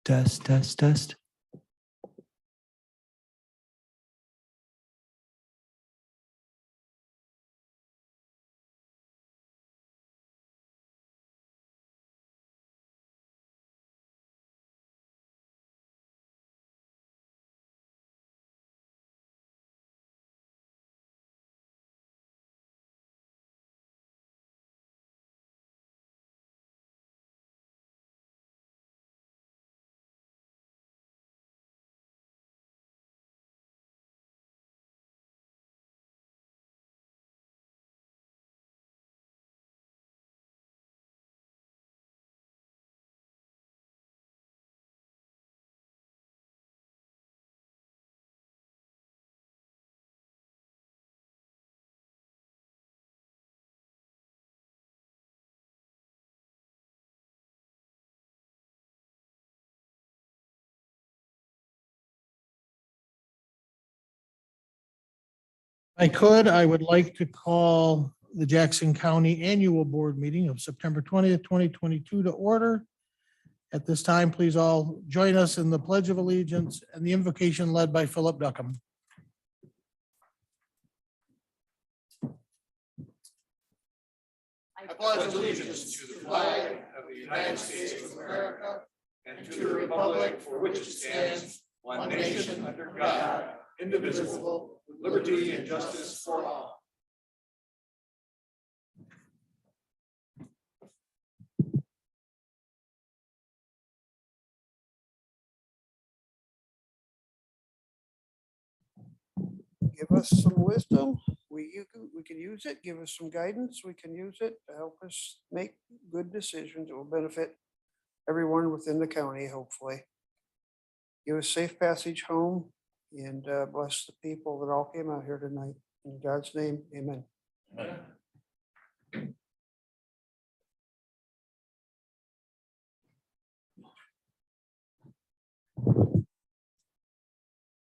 Test, test, test. I would like to call the Jackson County Annual Board Meeting of September 20th, 2022 to order. At this time, please all join us in the Pledge of Allegiance and the invocation led by Philip Duckham. I pledge allegiance to the flag of the United States of America and to the republic for which it stands, one nation under God, indivisible, with liberty and justice for all. Give us some wisdom. We can use it. Give us some guidance. We can use it to help us make good decisions that will benefit everyone within the county, hopefully. Give us safe passage home and bless the people that all came out here tonight. In God's name, amen.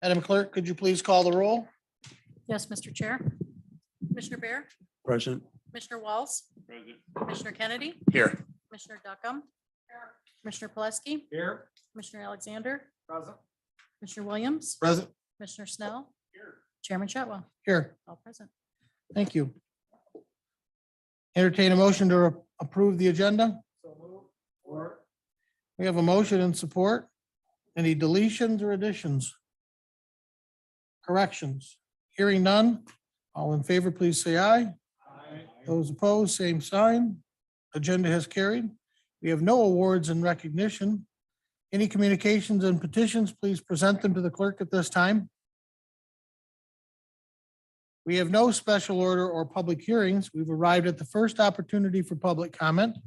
Madam Clerk, could you please call the roll? Yes, Mr. Chair. Commissioner Bear, Present. Commissioner Walls, Commissioner Kennedy, Here. Commissioner Duckham, Commissioner Pileski, Here. Commissioner Alexander, Present. Commissioner Williams, Present. Commissioner Snell, Chairman Shotwell, Here. all present. Thank you. Entertain a motion to approve the agenda. We have a motion and support. Any deletions or additions? Corrections? Hearing none. All in favor, please say aye. Those opposed, same sign. Agenda has carried. We have no awards and recognition. Any communications and petitions, please present them to the clerk at this time. We have no special order or public hearings. We've arrived at the first opportunity for public comment.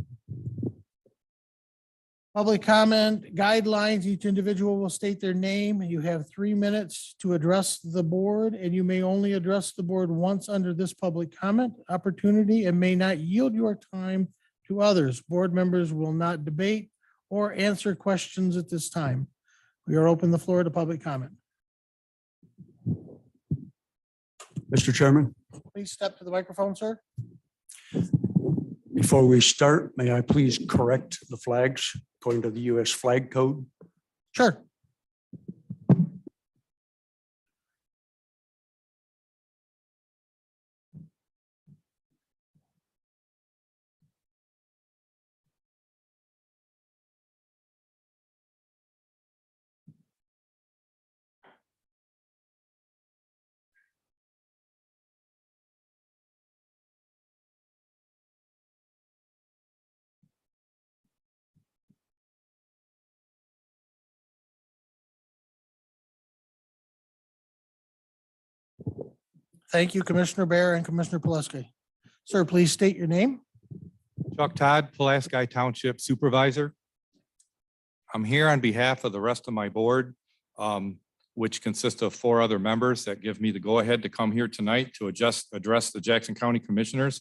Public comment guidelines, each individual will state their name. You have 3 minutes to address the board, and you may only address the board once under this public comment opportunity and may not yield your time to others. Board members will not debate or answer questions at this time. We are open the floor to public comment. Mr. Chairman, Please step to the microphone, sir. before we start, may I please correct the flags according to the U.S. Flag Code? Sure. Thank you, Commissioner Bear and Commissioner Pileski. Sir, please state your name. Chuck Todd, Pulaski Township Supervisor. I'm here on behalf of the rest of my board, which consists of 4 other members that give me the go-ahead to come here tonight to address the Jackson County Commissioners.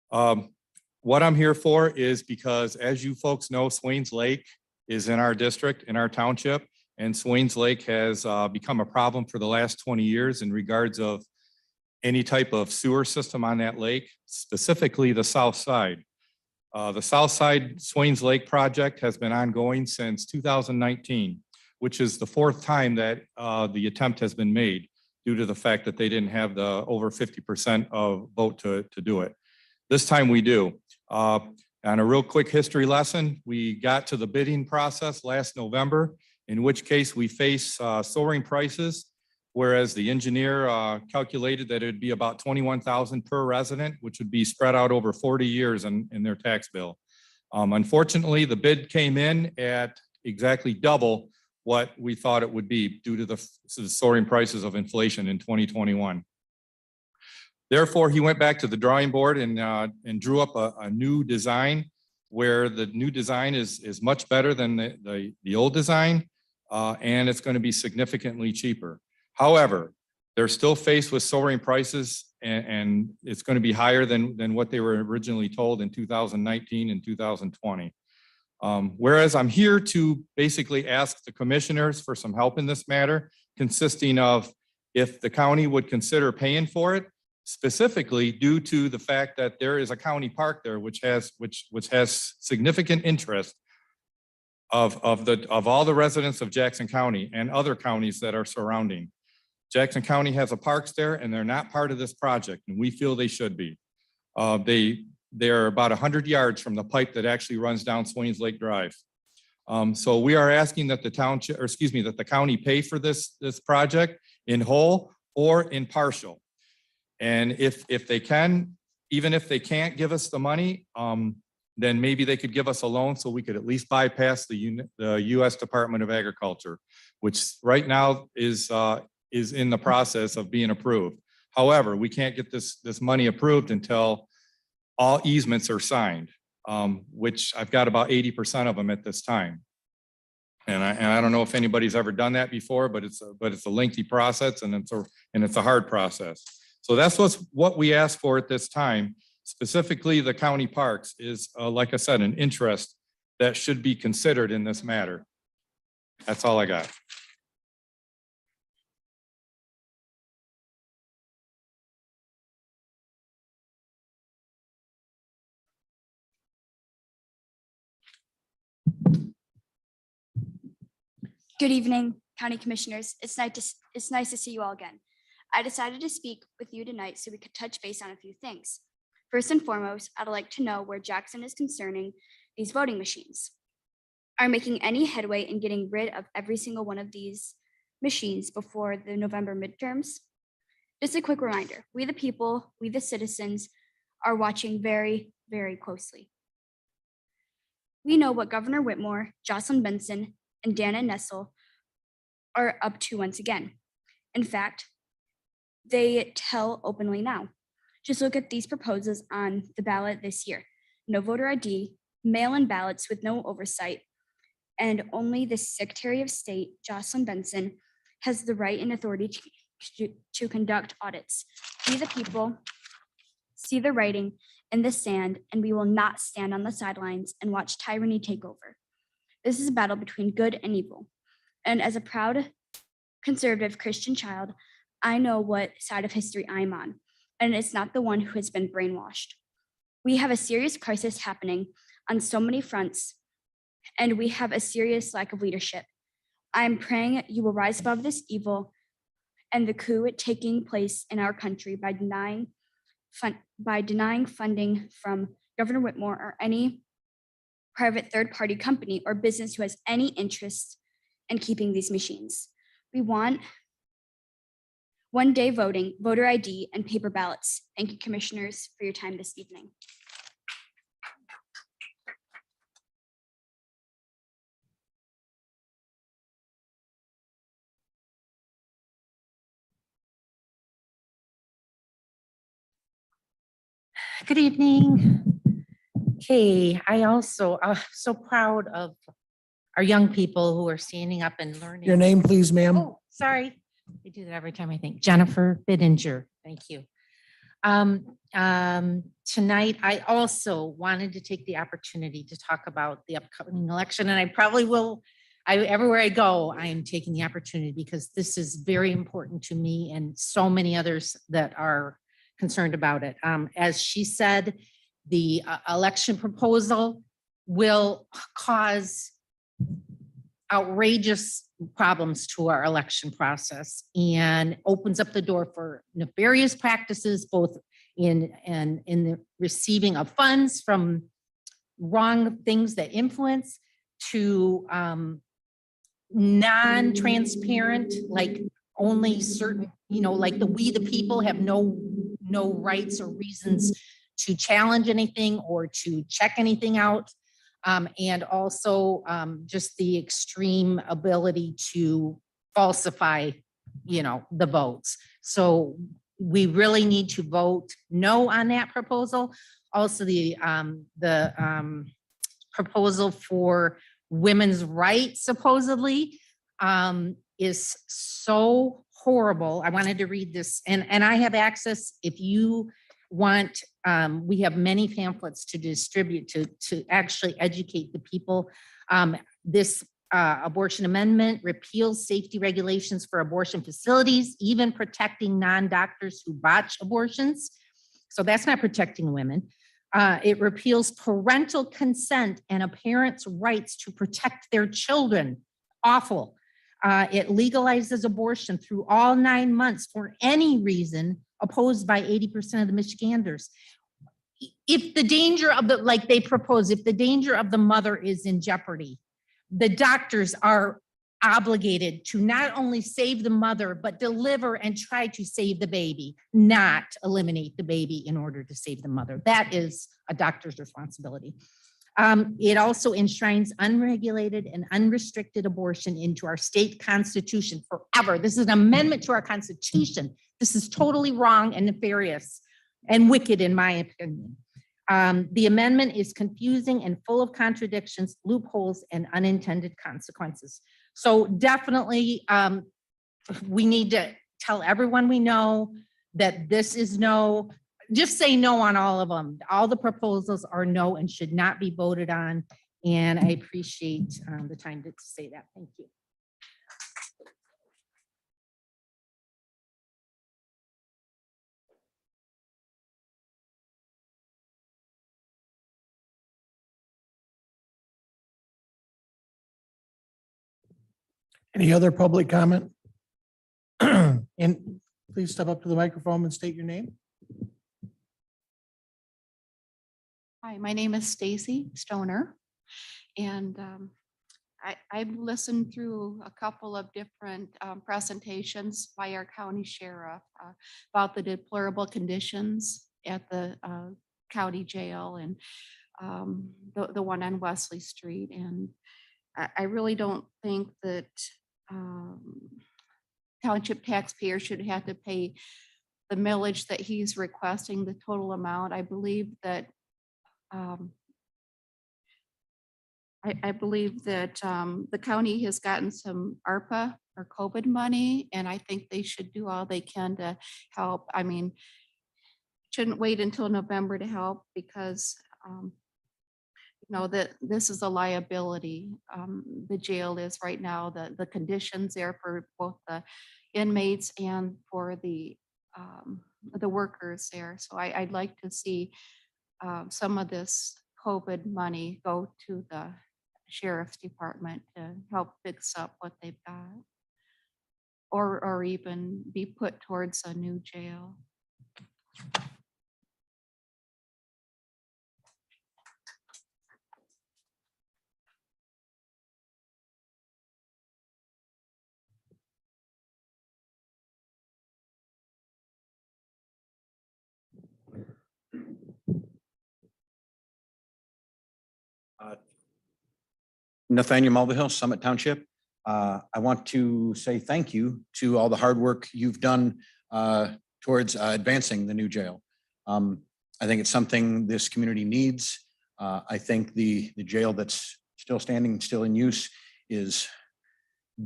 What I'm here for is because, as you folks know, Swains Lake is in our district, in our township, and Swains Lake has become a problem for the last 20 years in regards of any type of sewer system on that lake, specifically the south side. The South Side Swains Lake project has been ongoing since 2019, which is the fourth time that the attempt has been made due to the fact that they didn't have the over 50% of vote to do it. This time we do. On a real quick history lesson, we got to the bidding process last November, in which case we face soaring prices, whereas the engineer calculated that it'd be about $21,000 per resident, which would be spread out over 40 years in their tax bill. Unfortunately, the bid came in at exactly double what we thought it would be due to the soaring prices of inflation in 2021. Therefore, he went back to the drawing board and drew up a new design, where the new design is much better than the old design, and it's going to be significantly cheaper. However, they're still faced with soaring prices, and it's going to be higher than what they were originally told in 2019 and 2020. Whereas I'm here to basically ask the commissioners for some help in this matter, consisting of if the county would consider paying for it, specifically due to the fact that there is a county park there which has significant interest of all the residents of Jackson County and other counties that are surrounding. Jackson County has a parks there, and they're not part of this project, and we feel they should be. They're about 100 yards from the pipe that actually runs down Swains Lake Drive. So we are asking that the township, or excuse me, that the county pay for this project in whole or in partial. And if they can, even if they can't give us the money, then maybe they could give us a loan so we could at least bypass the U.S. Department of Agriculture, which right now is in the process of being approved. However, we can't get this money approved until all easements are signed, which I've got about 80% of them at this time. And I don't know if anybody's ever done that before, but it's a lengthy process, and it's a hard process. So that's what we asked for at this time. Specifically, the county parks is, like I said, an interest that should be considered in this matter. That's all I got. Good evening, County Commissioners. It's nice to see you all again. I decided to speak with you tonight so we could touch base on a few things. First and foremost, I'd like to know where Jackson is concerning these voting machines. Are making any headway in getting rid of every single one of these machines before the November midterms? Just a quick reminder, we the people, we the citizens are watching very, very closely. We know what Governor Whitmore, Jocelyn Benson, and Dana Nessel are up to once again. In fact, they tell openly now. Just look at these proposals on the ballot this year. No voter ID, mail-in ballots with no oversight, and only the Secretary of State, Jocelyn Benson, has the right and authority to conduct audits. We the people see the writing in the sand, and we will not stand on the sidelines and watch tyranny take over. This is a battle between good and evil. And as a proud conservative Christian child, I know what side of history I'm on, and it's not the one who has been brainwashed. We have a serious crisis happening on so many fronts, and we have a serious lack of leadership. I'm praying you will rise above this evil and the coup taking place in our country by denying funding from Governor Whitmore or any private third-party company or business who has any interest in keeping these machines. We want one-day voting, voter ID, and paper ballots. Thank you, commissioners, for your time this evening. Good evening. Okay, I also so proud of our young people who are standing up and learning. Your name, please, ma'am. Oh, sorry. I do that every time I think. Jennifer Bidinger. Thank you. Tonight, I also wanted to take the opportunity to talk about the upcoming election, and I probably will. Everywhere I go, I am taking the opportunity because this is very important to me and so many others that are concerned about it. As she said, The election proposal will cause outrageous problems to our election process and opens up the door for nefarious practices, both in the receiving of funds from wrong things that influence to non-transparent, like only certain, like we the people have no rights or reasons to challenge anything or to check anything out. And also just the extreme ability to falsify, the votes. So we really need to vote no on that proposal. Also, the proposal for women's rights supposedly is so horrible. I wanted to read this, and I have access if you want. We have many pamphlets to distribute to actually educate the people. This abortion amendment repeals safety regulations for abortion facilities, even protecting non-doctors who botch abortions. So that's not protecting women. It repeals parental consent and a parent's rights to protect their children. Awful. It legalizes abortion through all 9 months for any reason, opposed by 80% of the Michiganders. If the danger of like they propose, if the danger of the mother is in jeopardy, the doctors are obligated to not only save the mother, but deliver and try to save the baby, not eliminate the baby in order to save the mother. That is a doctor's responsibility. It also enshrines unregulated and unrestricted abortion into our state constitution forever. This is an amendment to our constitution. This is totally wrong and nefarious and wicked, in my opinion. The amendment is confusing and full of contradictions, loopholes, and unintended consequences. So definitely, we need to tell everyone we know that this is no. Just say no on all of them. All the proposals are no and should not be voted on. And I appreciate the time to say that. Thank you. Any other public comment? And please step up to the microphone and state your name. Hi, my name is Stacy Stoner, and I've listened through a couple of different presentations by our county sheriff about the deplorable conditions at the county jail and the one on Wesley Street. And I really don't think that township taxpayers should have to pay the millage that he's requesting, the total amount. I believe that I believe that the county has gotten some ARPA or COVID money, and I think they should do all they can to help. I mean, shouldn't wait until November to help because, that this is a liability. The jail is right now, the conditions there for both the inmates and for the workers there. So I'd like to see some of this COVID money go to the sheriff's department to help fix up what they've got, or even be put towards a new jail. Nathaniel Mulvihill, Summit Township. I want to say thank you to all the hard work you've done towards advancing the new jail. I think it's something this community needs. I think the jail that's still standing, still in use is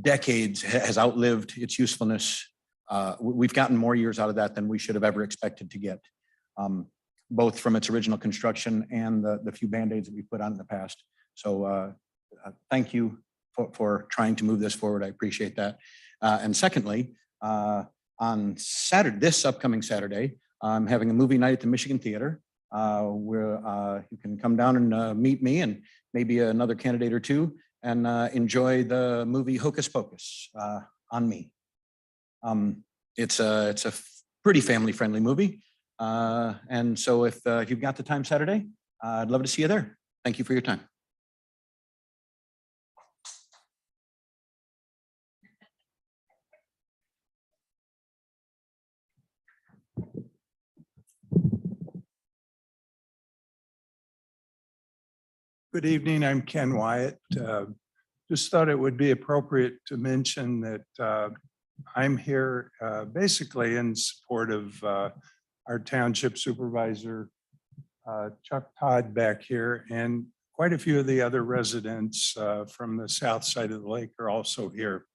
decades, has outlived its usefulness. We've gotten more years out of that than we should have ever expected to get, both from its original construction and the few Band-Aids that we put on in the past. So thank you for trying to move this forward. I appreciate that. And secondly, on Saturday, this upcoming Saturday, I'm having a movie night at the Michigan Theater. where you can come down and meet me and maybe another candidate or two and enjoy the movie Hocus Pocus on me. It's a pretty family-friendly movie. And so if you've got the time Saturday, I'd love to see you there. Thank you for your time. Good evening, I'm Ken Wyatt. Just thought it would be appropriate to mention that I'm here basically in support of our township supervisor, Chuck Todd back here, and quite a few of the other residents from the south side of the lake are also here.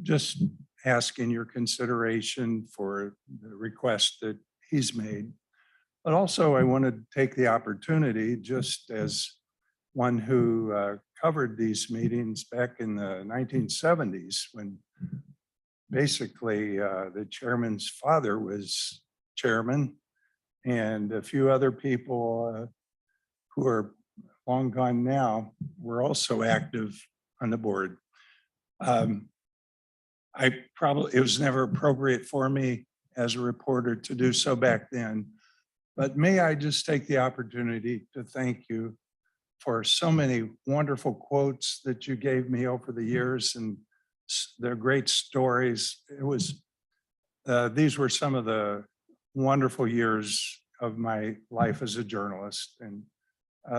Just asking your consideration for the request that he's made. But also I want to take the opportunity, just as one who covered these meetings back in the 1970s, when basically the chairman's father was chairman, and a few other people who are long gone now were also active on the board. It was never appropriate for me as a reporter to do so back then. But may I just take the opportunity to thank you for so many wonderful quotes that you gave me over the years, and they're great stories. These were some of the wonderful years of my life as a journalist, and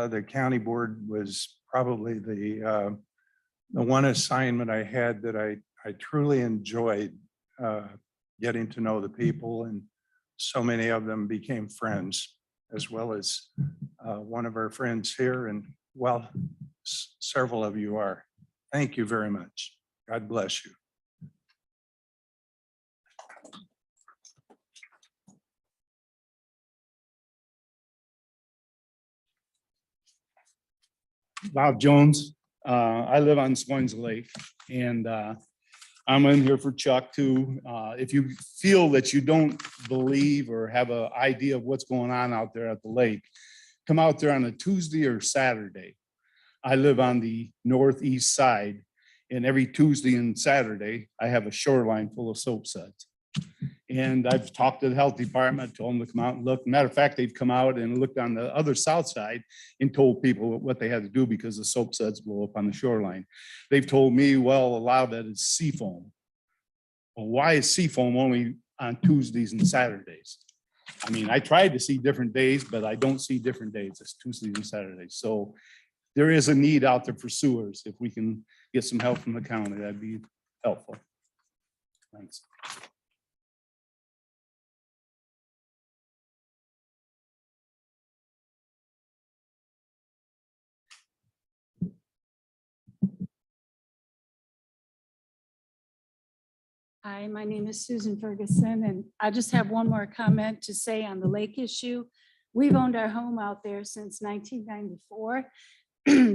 the county board was probably the one assignment I had that I truly enjoyed, getting to know the people, and so many of them became friends, as well as one of our friends here, and well, several of you are. Thank you very much. God bless you. Bob Jones. I live on Swans Lake, and I'm in here for Chuck too. If you feel that you don't believe or have an idea of what's going on out there at the lake, come out there on a Tuesday or Saturday. I live on the northeast side, and every Tuesday and Saturday, I have a shoreline full of soap suds. And I've talked to the health department, told them to come out and look. Matter of fact, they've come out and looked on the other south side and told people what they had to do because the soap suds blow up on the shoreline. They've told me, well, a lot of that is sea foam. Well, why is sea foam only on Tuesdays and Saturdays? I mean, I tried to see different days, but I don't see different days. It's Tuesdays and Saturdays. So there is a need out there for sewers. If we can get some help from the county, that'd be helpful. Thanks. Hi, my name is Susan Ferguson, and I just have one more comment to say on the lake issue. We've owned our home out there since 1994.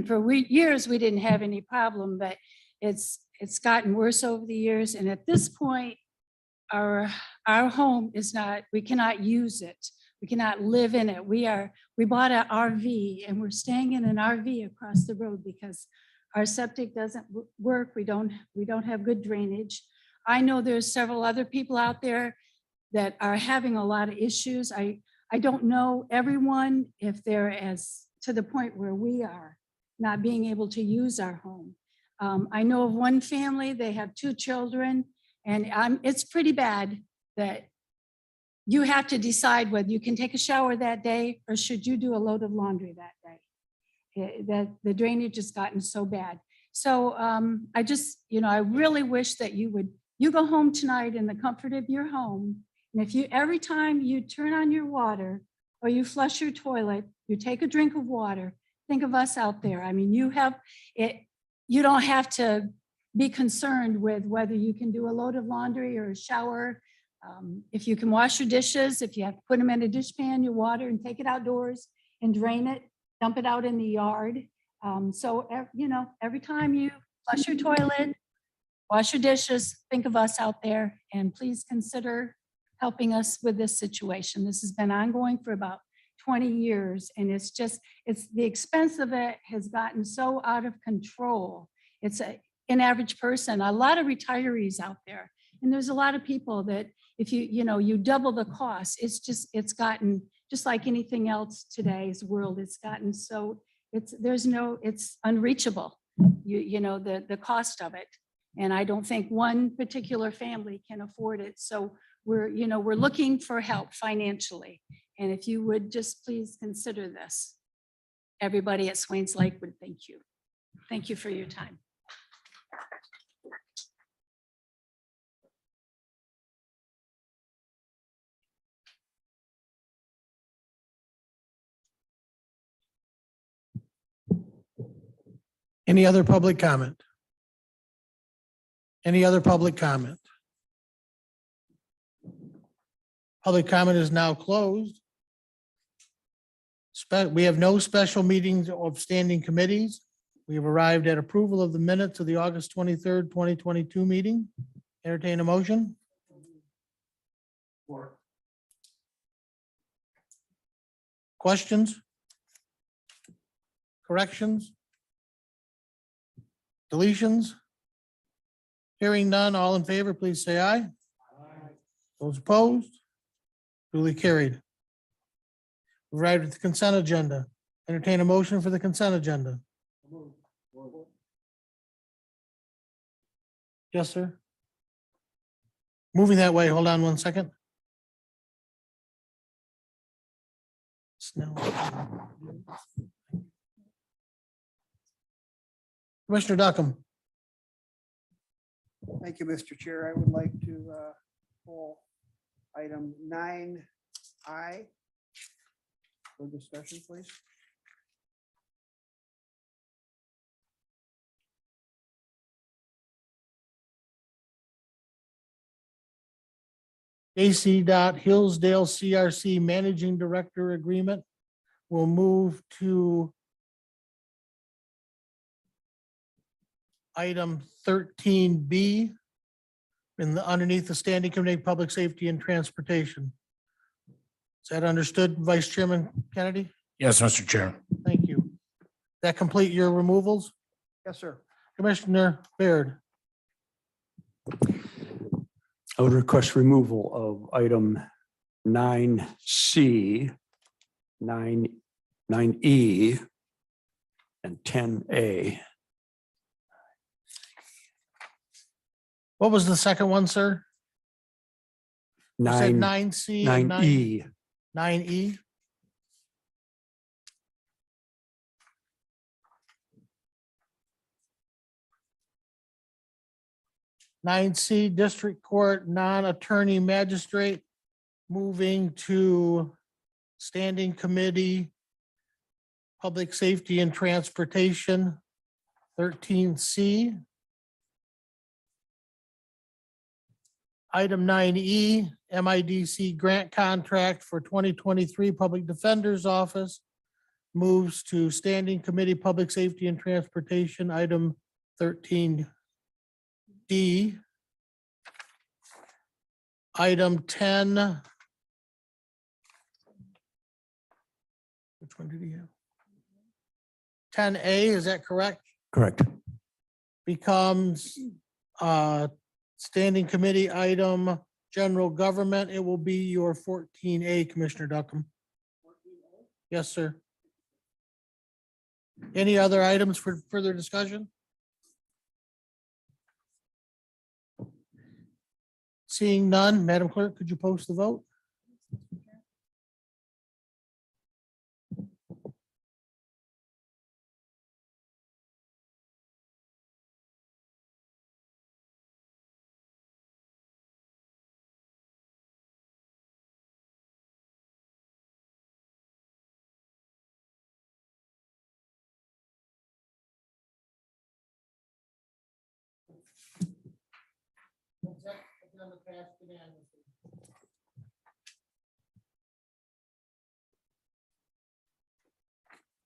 For years, we didn't have any problem, but it's gotten worse over the years. And at this point, our home is not, we cannot use it. We cannot live in it. We bought an RV, and we're staying in an RV across the road because our septic doesn't work. We don't have good drainage. I know there's several other people out there that are having a lot of issues. I don't know everyone if they're as to the point where we are, not being able to use our home. I know of one family, they have 2 children, and it's pretty bad that you have to decide whether you can take a shower that day or should you do a load of laundry that day. That the drainage has gotten so bad. So I just, I really wish that you go home tonight in the comfort of your home. And if every time you turn on your water or you flush your toilet, you take a drink of water, think of us out there. I mean, you don't have to be concerned with whether you can do a load of laundry or a shower. If you can wash your dishes, if you have to put them in a dishpan, your water, and take it outdoors and drain it, dump it out in the yard. So, every time you flush your toilet, wash your dishes, think of us out there, and please consider helping us with this situation. This has been ongoing for about 20 years. And it's just, it's the expense of it has gotten so out of control. It's an average person, a lot of retirees out there. And there's a lot of people that if you double the cost, it's gotten, just like anything else today's world, it's gotten so, it's unreachable, the cost of it. And I don't think one particular family can afford it. So we're looking for help financially. And if you would just please consider this, everybody at Swains Lake would thank you. Thank you for your time. Any other public comment? Any other public comment? Public comment is now closed. We have no special meetings of standing committees. We have arrived at approval of the minutes of the August 23rd, 2022 meeting. Entertain a motion. Questions? Corrections? Deletions? Hearing none, all in favor, please say aye. Those opposed? Duly carried. We've arrived at the consent agenda. Entertain a motion for the consent agenda. Yes, sir. Moving that way. Hold on one second. Snell. Commissioner Duckham. Thank you, Mr. Chair. I would like to pull item 9I for discussion, please. AC Hillsdale CRC Managing Director Agreement. We'll move to item 13B underneath the Standing Committee, Public Safety and Transportation. Is that understood, Vice Chairman Kennedy? Yes, Mr. Chair. Thank you. That complete your removals? Yes, sir. Commissioner Baird. I would request removal of item 9C, 9E, and 10A. What was the second one, sir? You said 9, 9C and 9E. 9E. Nine C, District Court Non-Attorney Magistrate, moving to Standing Committee, Public Safety and Transportation, 13C. Item 9E, MIDC Grant Contract for 2023 Public Defender's Office, moves to Standing Committee, Public Safety and Transportation, item 13D. Item 10. Which one did he have? 10A, is that correct? Correct. Becomes Standing Committee item, General Government. It will be your 14A, Commissioner Duckham. Yes, sir. Any other items for further discussion? Seeing none, Madam Clerk, could you post the vote?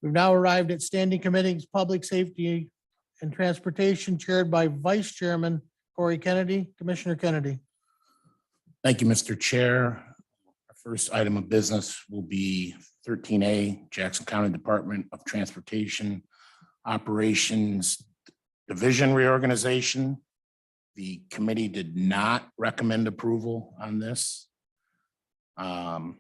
We've now arrived at Standing Committees, Public Safety and Transportation, chaired by Vice Chairman Corey Kennedy. Commissioner Kennedy. Thank you, Mr. Chair. Our First item of business will be 13A, Jackson County Department of Transportation Operations Division reorganization. The committee did not recommend approval on this. The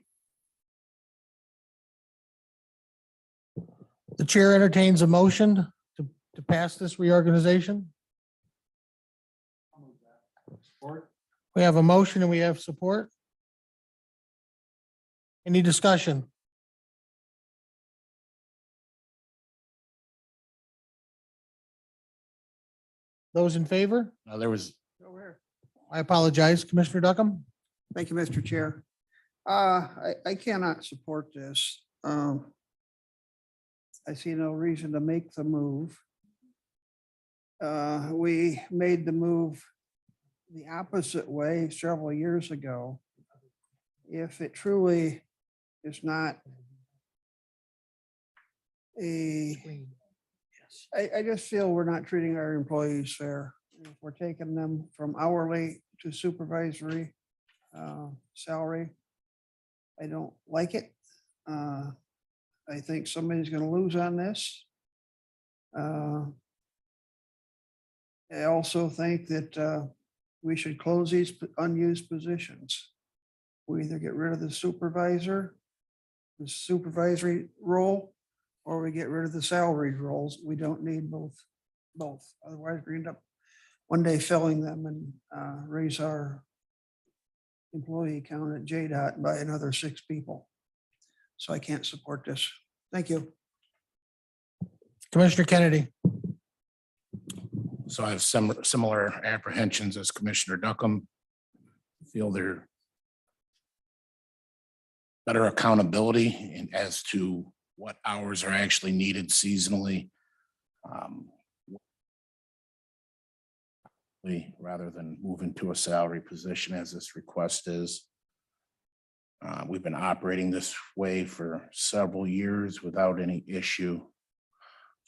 chair entertains a motion to pass this reorganization. We have a motion and we have support. Any discussion? Those in favor? There was, I apologize, Commissioner Duckham. Thank you, Mr. Chair. I cannot support this. I see no reason to make the move. We made the move the opposite way several years ago. If it truly is not I just feel we're not treating our employees fair. If we're taking them from hourly to supervisory salary, I don't like it. I think somebody's gonna lose on this. I also think that we should close these unused positions. We either get rid of the supervisory role, or we get rid of the salaried roles. We don't need both. Otherwise, we end up one day filling them and raise our employee count at JDOT by another 6 people. So I can't support this. Thank you. Commissioner Kennedy. so I have similar apprehensions as Commissioner Duckham. Feel there better accountability in as to what hours are actually needed seasonally. Rather than move into a salary position as this request is. We've been operating this way for several years without any issue.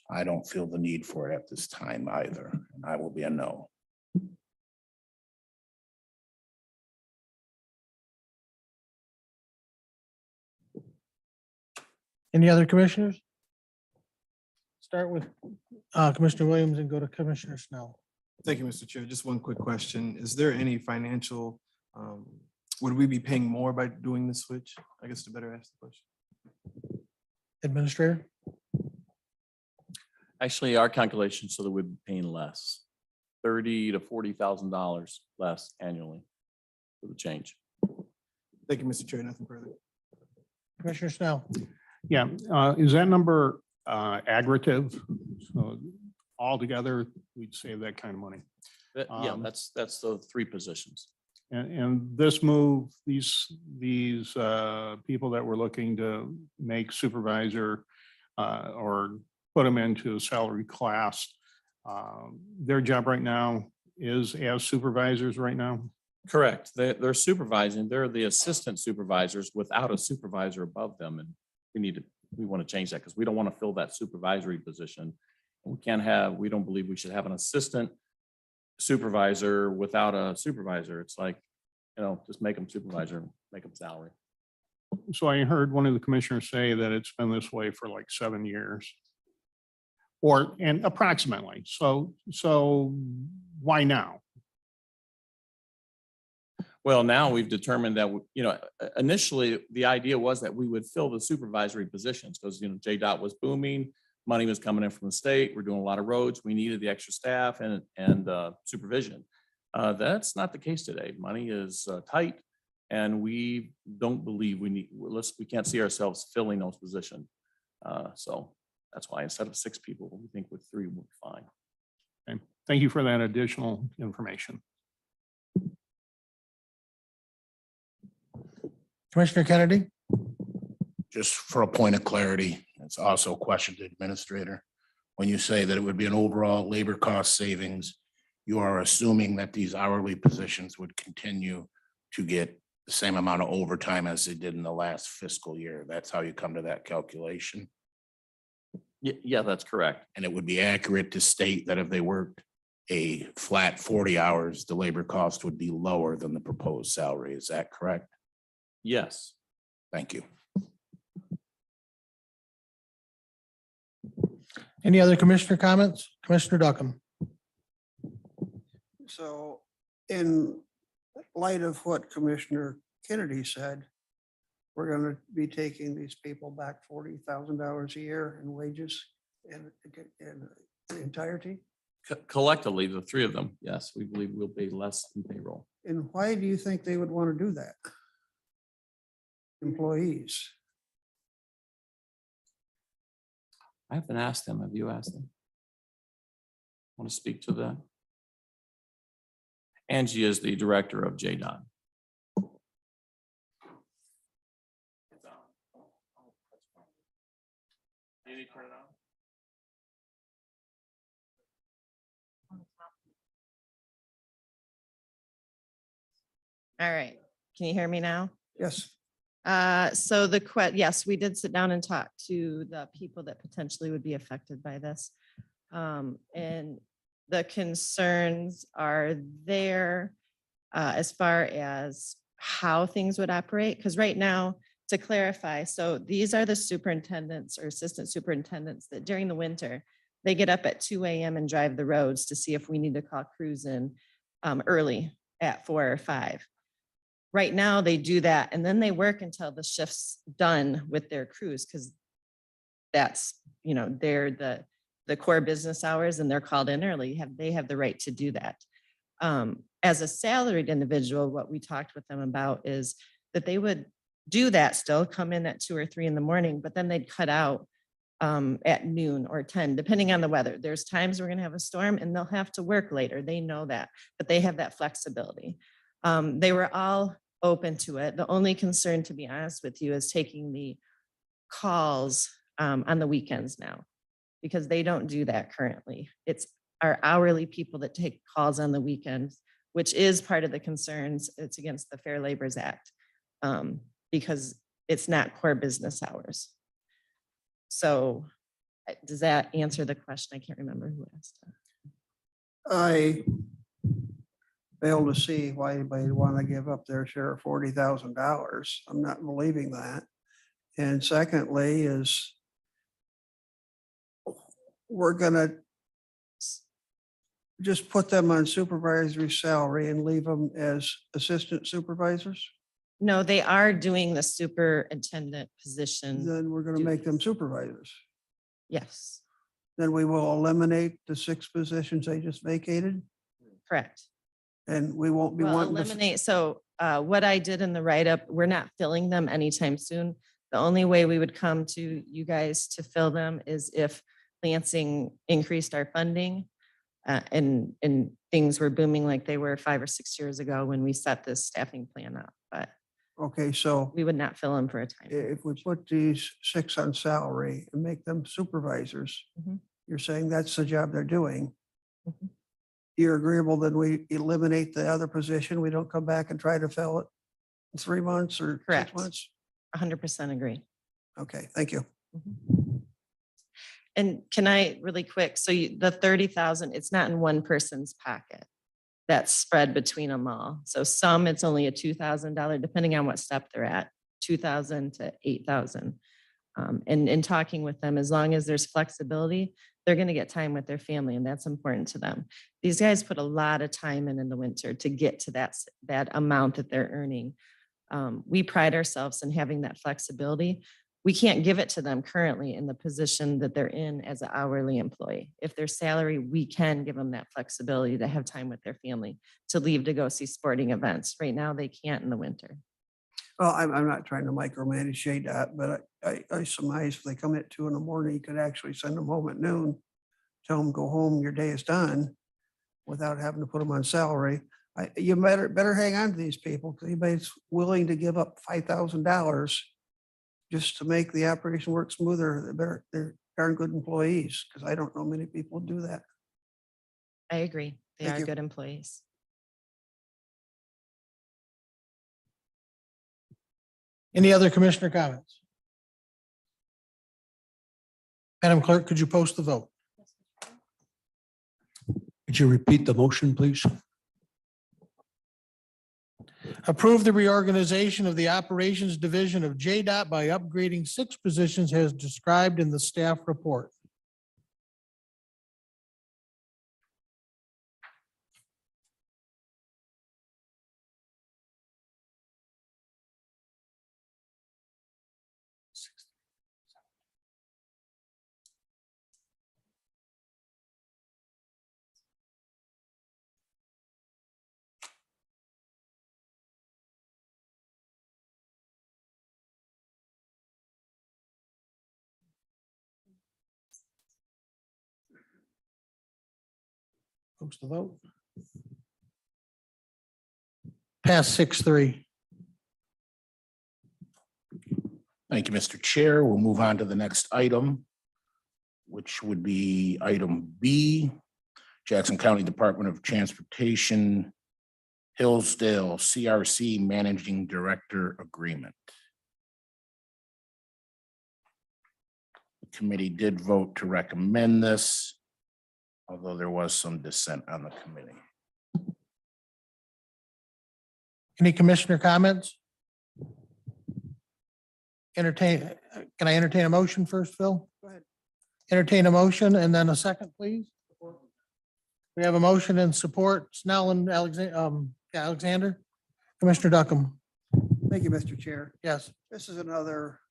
I don't feel the need for it at this time either, and I will be a no. Any other commissioners? Start with Commissioner Williams and go to Commissioner Snell. Thank you, Mr. Chair. Just one quick question. Is there any financial, would we be paying more by doing the switch? I guess to better ask the question. Administrator? Actually, our calculations so that we'd be paying less, $30,000 to $40,000 less annually for the change. Thank you, Mr. Chair. Nothing further. Commissioner Snell? Yeah, is that number aggregative? So altogether, we'd save that kind of money. Yeah, that's the 3 positions. And this move, these people that we're looking to make supervisor or put them into a salary class, their job right now is as supervisors right now? Correct. They're supervising. They're the assistant supervisors without a supervisor above them. And we want to change that because we don't want to fill that supervisory position. We don't believe we should have an assistant supervisor without a supervisor. It's like, just make them supervisor, make them salary. So I heard one of the commissioners say that it's been this way for like 7 years. And approximately. So why now? Well, now we've determined that, initially the idea was that we would fill the supervisory positions because, JDOT was booming. Money was coming in from the state. We're doing a lot of roads. We needed the extra staff and supervision. That's not the case today. Money is tight and we don't believe we can't see ourselves filling those positions. So that's why instead of 6 people, we think with 3 we're fine. Okay. Thank you for that additional information. Commissioner Kennedy? Just for a point of clarity, it's also a question to the administrator. When you say that it would be an overall labor cost savings, you are assuming that these hourly positions would continue to get the same amount of overtime as they did in the last fiscal year. That's how you come to that calculation. Yeah, that's correct. And it would be accurate to state that if they worked a flat 40 hours, the labor cost would be lower than the proposed salary. Is that correct? Yes. Thank you. Any other commissioner comments? Commissioner Duckham. So in light of what Commissioner Kennedy said, we're gonna be taking these people back $40,000 a year in wages in the entirety. Collectively, the three of them, yes, we believe we'll pay less in payroll. And why do you think they would want to do that? Employees. I haven't asked them. Have you asked them? Want to speak to that? Angie is the director of JDOT. All right, can you hear me now? Yes. So yes, we did sit down and talk to the people that potentially would be affected by this. And the concerns are there as far as how things would operate. Because right now, to clarify, so these are the superintendents or assistant superintendents that during the winter, they get up at 2 a.m. and drive the roads to see if we need to call crews in early at 4 or 5. Right now, they do that and then they work until the shift's done with their crews because that's, they're the core business hours and they're called in early. They have the right to do that. As a salaried individual, what we talked with them about is that they would do that still, come in at 2 or 3 in the morning, but then they'd cut out at noon or 10, depending on the weather. There's times we're going to have a storm and they'll have to work later. They know that, but they have that flexibility. They were all open to it. The only concern, to be honest with you, is taking the calls on the weekends now, because they don't do that currently. It's our hourly people that take calls on the weekends, which is part of the concerns. It's against the Fair Labors Act because it's not core business hours. So does that answer the question? I can't remember who asked that. I fail to see why anybody would want to give up their share of $40,000. I'm not believing that. And secondly is we're gonna just put them on supervisory salary and leave them as assistant supervisors? No, they are doing the superintendent position. Then we're gonna make them supervisors. Yes, Then we will eliminate the 6 positions they just vacated correct. and we won't be Well, wanting to. eliminate, so what I did in the write-up, we're not filling them anytime soon. The only way we would come to you guys to fill them is if Lansing increased our funding and things were booming like they were 5 or 6 years ago when we set this staffing plan up, but Okay, so we would not fill them for a time. if we put these 6 on salary and make them supervisors, Mhm. you're saying that's the job they're doing. Mhm. You're agreeable that we eliminate the other position? We don't come back and try to fill it in 3 months or 6 Correct. months? 100% agree. Okay, thank you. And can I really quick, so the 30,000, it's not in one person's pocket. That's spread between them all. So some, it's only a $2,000, depending on what step they're at, 2,000 to 8,000. And in talking with them, as long as there's flexibility, they're going to get time with their family, and that's important to them. These guys put a lot of time in the winter to get to that amount that they're earning. We pride ourselves in having that flexibility. We can't give it to them currently in the position that they're in as an hourly employee. If their salary, we can give them that flexibility to have time with their family, to leave to go see sporting events. Right now, they can't in the winter. Well, I'm not trying to micromanage JDOT, but I surmise if they come at 2 in the morning, you could actually send them home at noon. Tell them, go home, your day is done, without having to put them on salary. You better hang on to these people, because anybody's willing to give up $5,000 just to make the operation work smoother, they're darn good employees, because I don't know many people do that. I agree. They Thank are you. good employees. Any other commissioner comments? Madam Clerk, could you post the vote? Could you repeat the motion, please? Approve the reorganization of the Operations Division of JDOT by upgrading 6 positions as described in the staff report. Folks to vote. Pass 6-3. Thank you, Mr. Chair. We'll move on to the next item, which would be item B, Jackson County Department of Transportation, Hillsdale CRC Managing Director Agreement. The committee did vote to recommend this, although there was some dissent on the committee. Any commissioner comments? Can I entertain a motion first, Phil? Go ahead. Entertain a motion and then a second, please. We have a motion and support. Snell and Alexander. Commissioner Duckham. Thank you, Mr. Chair. Yes. This is another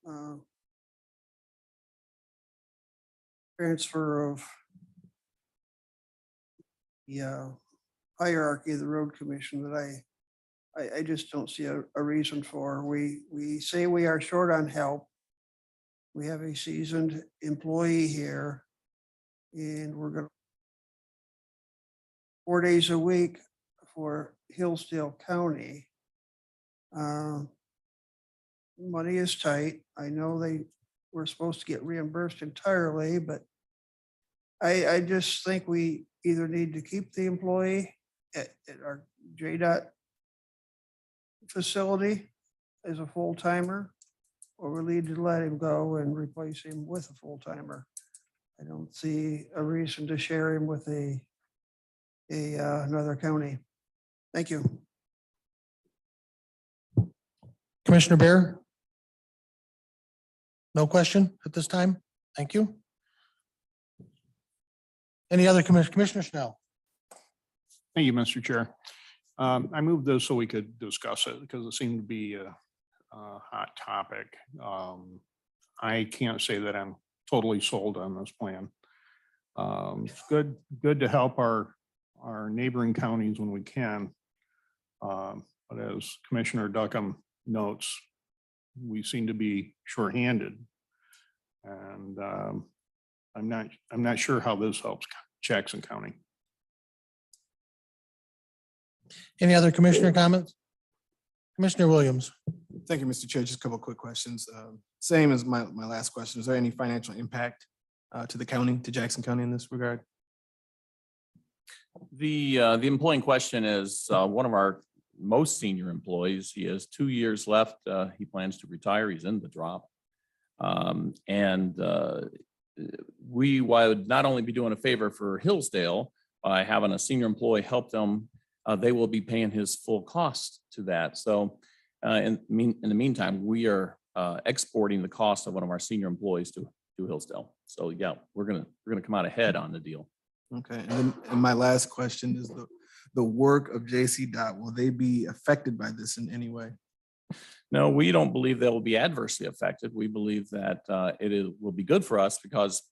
transfer of the hierarchy of the road commission that I just don't see a reason for. We say we are short on help. We have a seasoned employee here, and we're going to 4 days a week for Hillsdale County. Money is tight. I know they were supposed to get reimbursed entirely, but I just think we either need to keep the employee at our JDOT facility as a full timer, or we need to let him go and replace him with a full timer. I don't see a reason to share him with another county. Thank you. Commissioner Bear? No question at this time? Thank you. Any other Commissioner Snell? Thank you, Mr. Chair. I moved this so we could discuss it because it seemed to be a hot topic. I can't say that I'm totally sold on this plan. It's good to help our neighboring counties when we can. But as Commissioner Duckham notes, we seem to be shorthanded. And I'm not sure how this helps Jackson County. Any other commissioner comments? Commissioner Williams? Thank you, Mr. Chair. Just a couple of quick questions. Same as my last question. Is there any financial impact to the county, to Jackson County in this regard? The employee in question is one of our most senior employees. He has 2 years left. He plans to retire. He's in the drop. We would not only be doing a favor for Hillsdale by having a senior employee help them, they will be paying his full cost to that. So in the meantime, we are exporting the cost of one of our senior employees to Hillsdale. So yeah, we're gonna come out ahead on the deal. Okay, and my last question is the work of JC Dot, will they be affected by this in any way? No, we don't believe they will be adversely affected. We believe that will be good for us because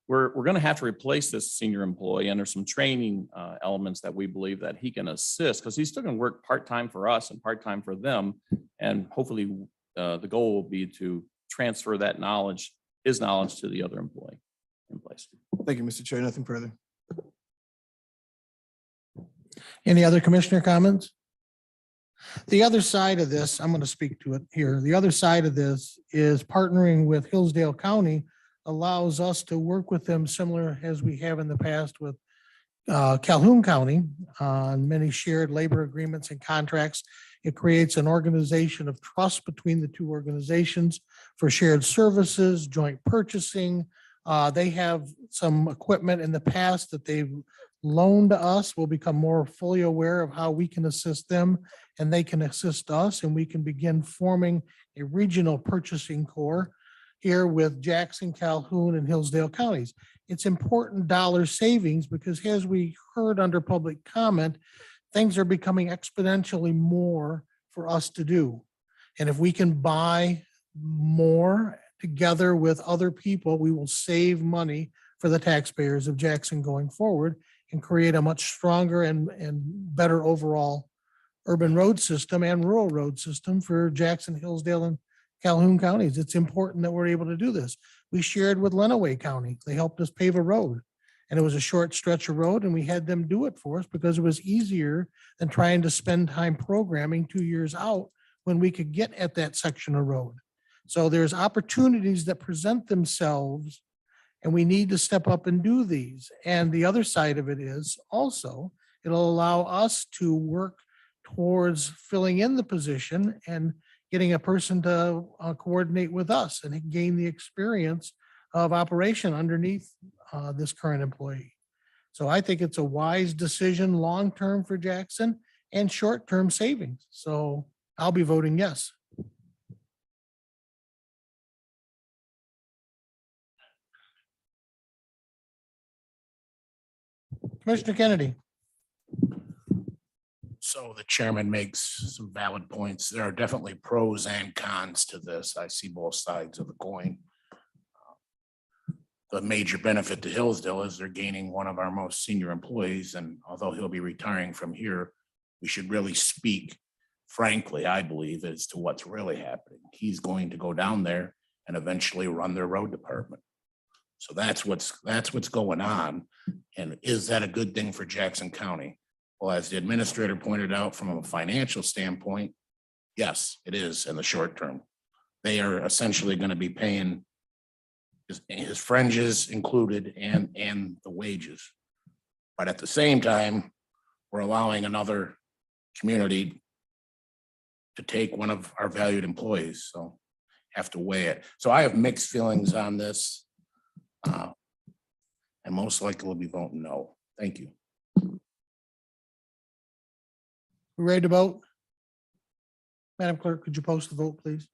we're going to have to replace this senior employee, and there's some training elements that we believe that he can assist because he's still going to work part-time for us and part-time for them. And hopefully the goal will be to transfer that knowledge, his knowledge, to the other employee in place. Thank you, Mr. Chair. Nothing further. Any other commissioner comments? The other side of this, I'm going to speak to it here. The other side of this is partnering with Hillsdale County allows us to work with them similar as we have in the past with Calhoun County on many shared labor agreements and contracts. It creates an organization of trust between the two organizations for shared services, joint purchasing, They have some equipment in the past that they've loaned to us. We'll become more fully aware of how we can assist them and they can assist us, and we can begin forming a regional purchasing corps here with Jackson, Calhoun, and Hillsdale counties. It's important dollar savings because as we heard under public comment, things are becoming exponentially more for us to do. And if we can buy more together with other people, we will save money for the taxpayers of Jackson going forward and create a much stronger and better overall urban road system and rural road system for Jackson, Hillsdale, and Calhoun counties. It's important that we're able to do this. We shared with Lenawee County. They helped us pave a road. And it was a short stretch of road, and we had them do it for us because it was easier than trying to spend time programming 2 years out when we could get at that section of road. So there's opportunities that present themselves, and we need to step up and do these. And the other side of it is also, it'll allow us to work towards filling in the position and getting a person to coordinate with us and gain the experience of operation underneath this current employee. So I think it's a wise decision, long-term for Jackson and short-term savings. So I'll be voting yes. Commissioner Kennedy. So the chairman makes some valid points. There are definitely pros and cons to this. I see both sides of the coin. The major benefit to Hillsdale is they're gaining one of our most senior employees, and although he'll be retiring from here, we should really speak frankly, I believe, as to what's really happening. He's going to go down there and eventually run their road department. So that's what's going on. And is that a good thing for Jackson County? Well, as the administrator pointed out, from a financial standpoint, yes, it is in the short term. They are essentially going to be paying his fringes included and the wages. But at the same time, we're allowing another community to take one of our valued employees. So have to weigh it. So I have mixed feelings on this. And most likely will be voting no. Thank you. We ready to vote? Madam Clerk, could you post the vote, please?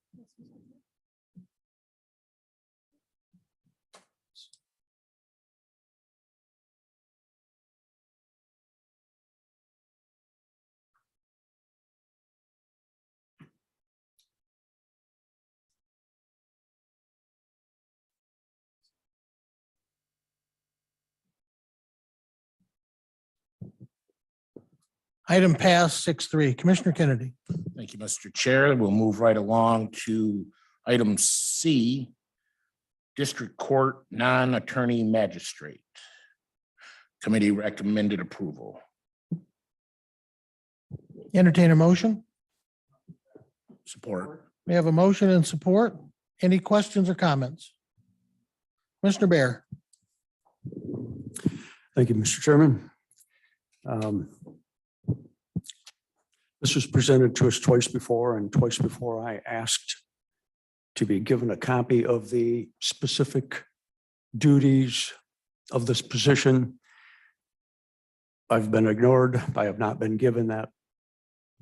Item passed 6-3. Commissioner Kennedy. Thank you, Mr. Chair. We'll move right along to item C, District Court Non-Attorney Magistrate. Committee recommended approval. Entertain a motion. Support. We have a motion and support. Any questions or comments? Commissioner Bear. Thank you, Mr. Chairman. This was presented to us twice before, and twice before I asked to be given a copy of the specific duties of this position. I've been ignored. I have not been given that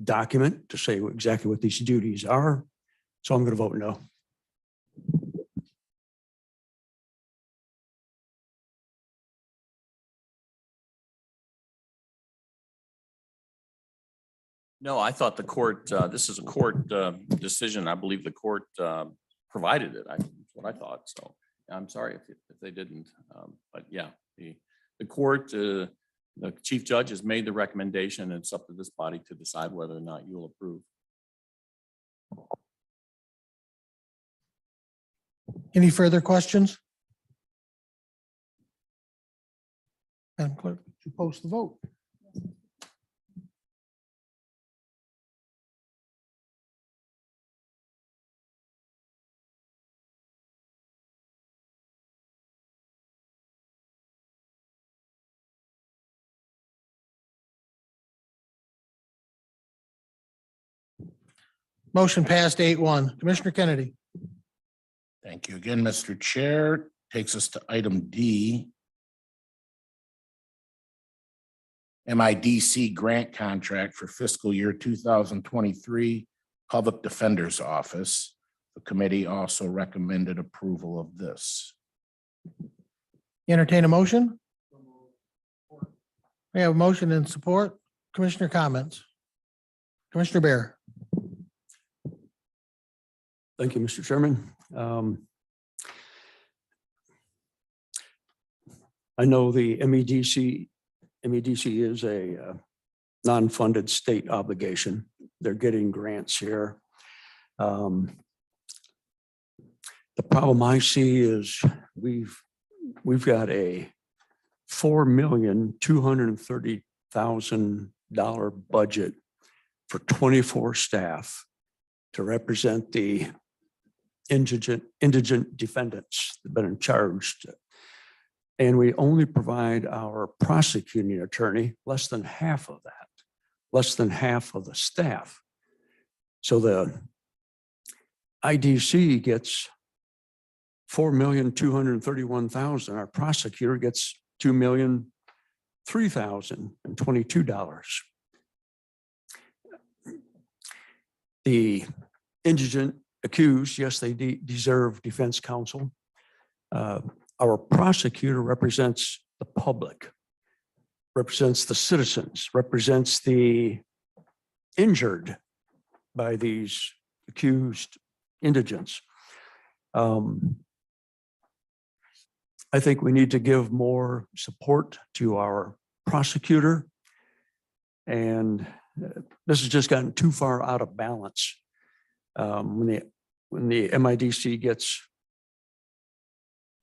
document to say exactly what these duties are. So I'm going to vote no. No, I thought the court, this is a court decision. I believe the court provided it. That's what I thought. So I'm sorry if they didn't. But yeah, the court, the chief judge has made the recommendation. And it's up to this body to decide whether or not you'll approve. Any further questions? Madam Clerk, could you post the vote? Motion passed 8-1. Commissioner Kennedy. Thank you again, Mr. Chair. takes us to item D. MIDC grant contract for fiscal year 2023, Public Defender's Office. The committee also recommended approval of this. Entertain a motion? We have a motion and support. Commissioner comments? Commissioner Bear? Thank you, Mr. Chairman. I know the MEDC is a non-funded state obligation. They're getting grants here. The problem I see is we've got a $4,230,000 budget for 24 staff to represent the indigent defendants that have been charged. And we only provide our prosecuting attorney less than half of that, less than half of the staff. So the IDC gets $4,231,000. Our prosecutor gets $2,003,022. The indigent accused, yes, they deserve defense counsel. Our prosecutor represents the public, represents the citizens, represents the injured by these accused indigents. I think we need to give more support to our prosecutor. And this has just gotten too far out of balance. When the MIDC gets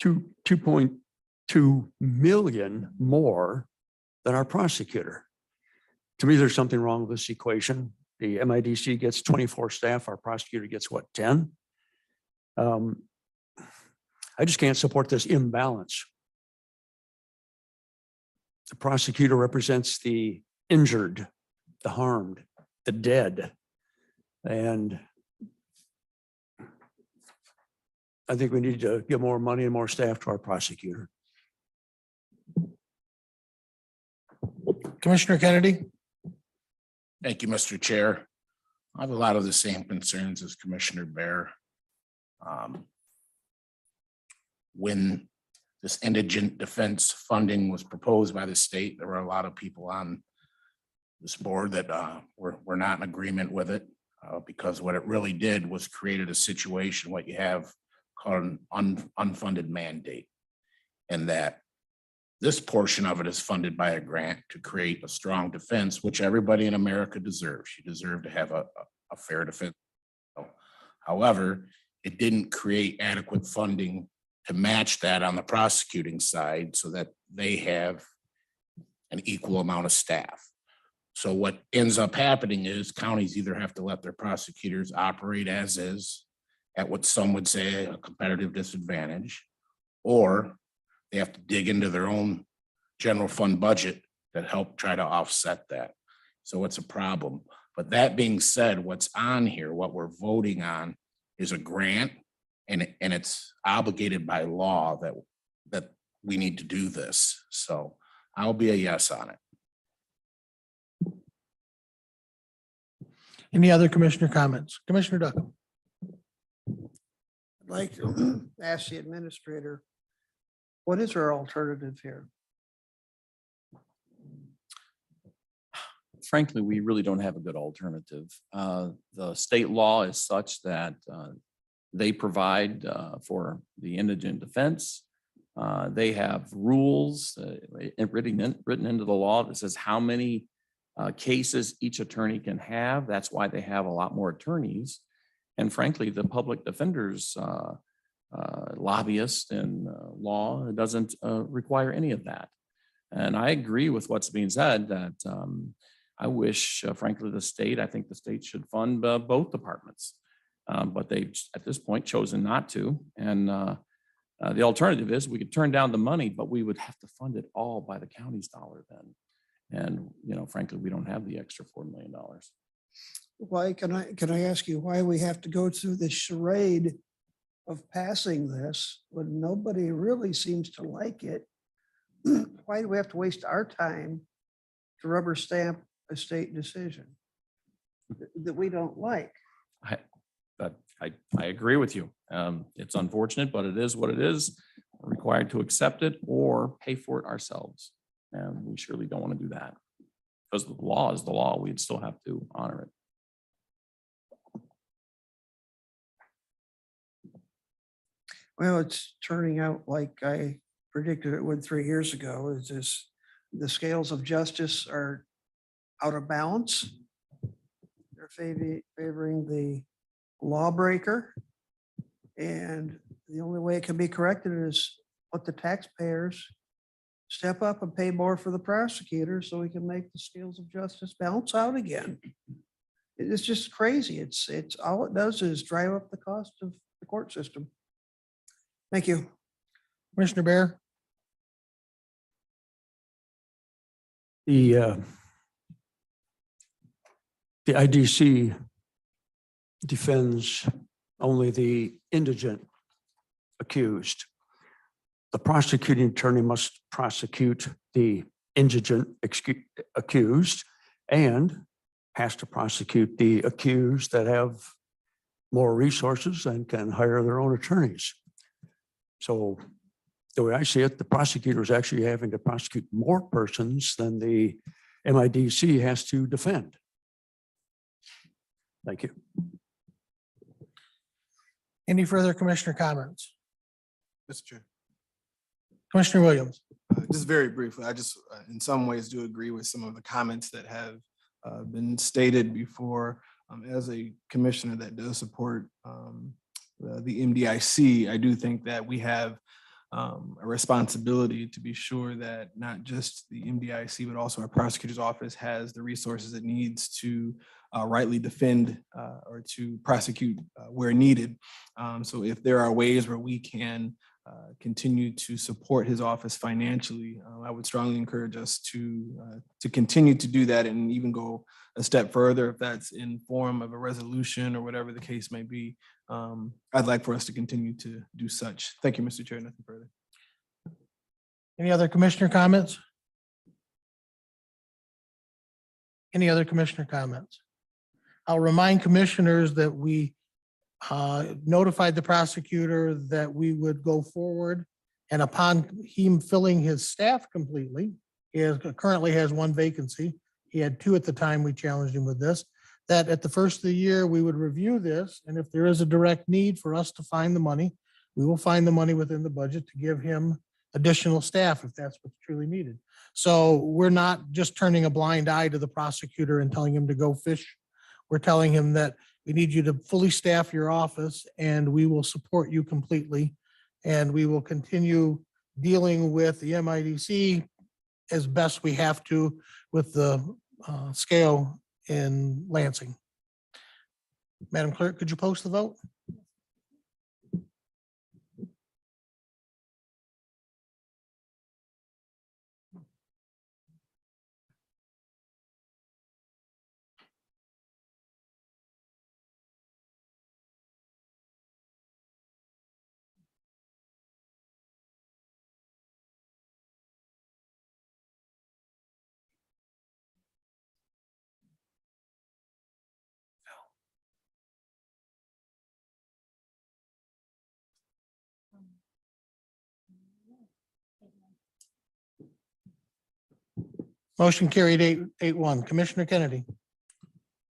2.2 million more than our prosecutor. To me, there's something wrong with this equation. The MIDC gets 24 staff, our prosecutor gets what, 10? I just can't support this imbalance. The prosecutor represents the injured, the harmed, the dead. And I think we need to give more money and more staff to our prosecutor. Commissioner Kennedy? Thank you, Mr. Chair. I have a lot of the same concerns as Commissioner Bear. When this indigent defense funding was proposed by the state, there were a lot of people on this board that were not in agreement with it because what it really did was created a situation, what you have called an unfunded mandate, and that this portion of it is funded by a grant to create a strong defense, which everybody in America deserves. You deserve to have a fair defense. However, it didn't create adequate funding to match that on the prosecuting side so that they have an equal amount of staff. So what ends up happening is counties either have to let their prosecutors operate as is at what some would say a competitive disadvantage, or they have to dig into their own general fund budget that help try to offset that. So it's a problem. But that being said, what's on here, what we're voting on is a grant, and it's obligated by law that we need to do this. So I'll be a yes on it. Any other commissioner comments? Commissioner Duckham? I'd like to ask the administrator, what is our alternative here? Frankly, we really don't have a good alternative. The state law is such that they provide for the indigent defense. They have rules written into the law that says how many cases each attorney can have. That's why they have a lot more attorneys. And frankly, the public defenders lobbyist and law doesn't require any of that. And I agree with what's being said that I wish, frankly, I think the state should fund both departments. But they've at this point chosen not to. And the alternative is we could turn down the money, but we would have to fund it all by the county's dollar then. And, frankly, we don't have the extra $4 million. Why can I ask you why we have to go through this charade of passing this when nobody really seems to like it? Why do we have to waste our time to rubber stamp a state decision that we don't like? I agree with you. It's unfortunate, but it is what it is. We're required to accept it or pay for it ourselves. And we surely don't want to do that. Because the law is the law. We'd still have to honor it. Well, it's turning out like I predicted it would 3 years ago. Is this, the scales of justice are out of balance. They're favoring the lawbreaker. And the only way it can be corrected is let the taxpayers step up and pay more for the prosecutor so we can make the scales of justice balance out again. It's just crazy. It's all it does is drive up the cost of the court system. Thank you. Commissioner Bear? The IDC defends only the indigent accused. The prosecuting attorney must prosecute the indigent accused and has to prosecute the accused that have more resources and can hire their own attorneys. So the way I see it, the prosecutor is actually having to prosecute more persons than the MIDC has to defend. Thank you. Any further commissioner comments? Mr. Chair. Commissioner Williams? Just very briefly, I just in some ways do agree with some of the comments that have been stated before. As a commissioner that does support the MDIC, I do think that we have a responsibility to be sure that not just the MDIC, but also our prosecutor's office has the resources it needs to rightly defend or to prosecute where needed. So if there are ways where we can continue to support his office financially, I would strongly encourage us to continue to do that and even go a step further if that's in form of a resolution or whatever the case may be. I'd like for us to continue to do such. Thank you, Mr. Chair. Nothing further. Any other commissioner comments? Any other commissioner comments? I'll remind commissioners that we notified the prosecutor that we would go forward, and upon him filling his staff completely, he currently has 1 vacancy. He had 2 at the time we challenged him with this, that at the first of the year, we would review this, and if there is a direct need for us to find the money, we will find the money within the budget to give him additional staff if that's what's truly needed. So we're not just turning a blind eye to the prosecutor and telling him to go fish. We're telling him that we need you to fully staff your office and we will support you completely. And we will continue dealing with the MIDC as best we have to with the scale in Lansing. Madam Clerk, could you post the vote? Motion carried 8-1. Commissioner Kennedy.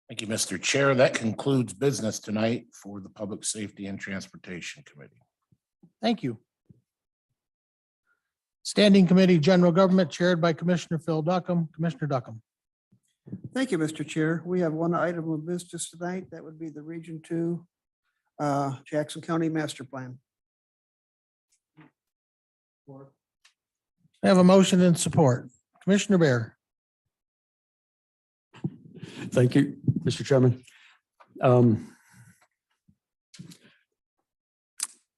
Thank you, Mr. Chair. That concludes business tonight for the Public Safety and Transportation Committee. Thank you. Standing Committee, General Government, chaired by Commissioner Phil Duckham. Commissioner Duckham. Thank you, Mr. Chair. We have 1 item of business tonight. That would be the Region 2 Jackson County Master Plan. I have a motion in support. Commissioner Bear. Thank you, Mr. Chairman.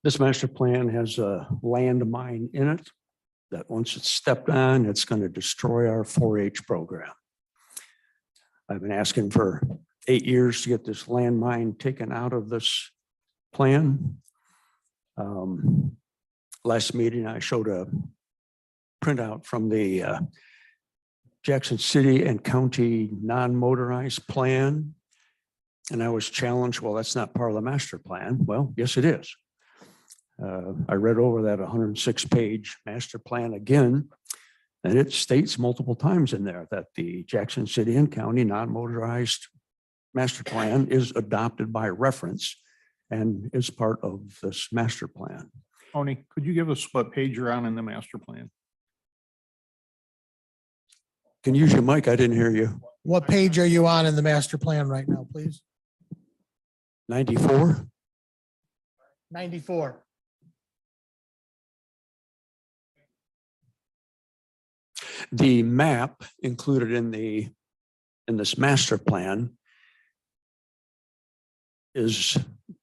This master plan has a landmine in it that once it's stepped on, it's going to destroy our 4-H program. I've been asking for 8 years to get this landmine taken out of this plan. Last meeting, I showed a printout from the Jackson City and County non-motorized plan. And I was challenged, well, that's not part of the master plan. Well, yes, it is. I read over that 106-page master plan again, and it states multiple times in there that the Jackson City and County non-motorized master plan is adopted by reference and is part of this master plan. Tony, could you give us what page you're on in the master plan? Can you use your mic? I didn't hear you. What page are you on in the master plan right now, please? 94? 94. The map included in this master plan is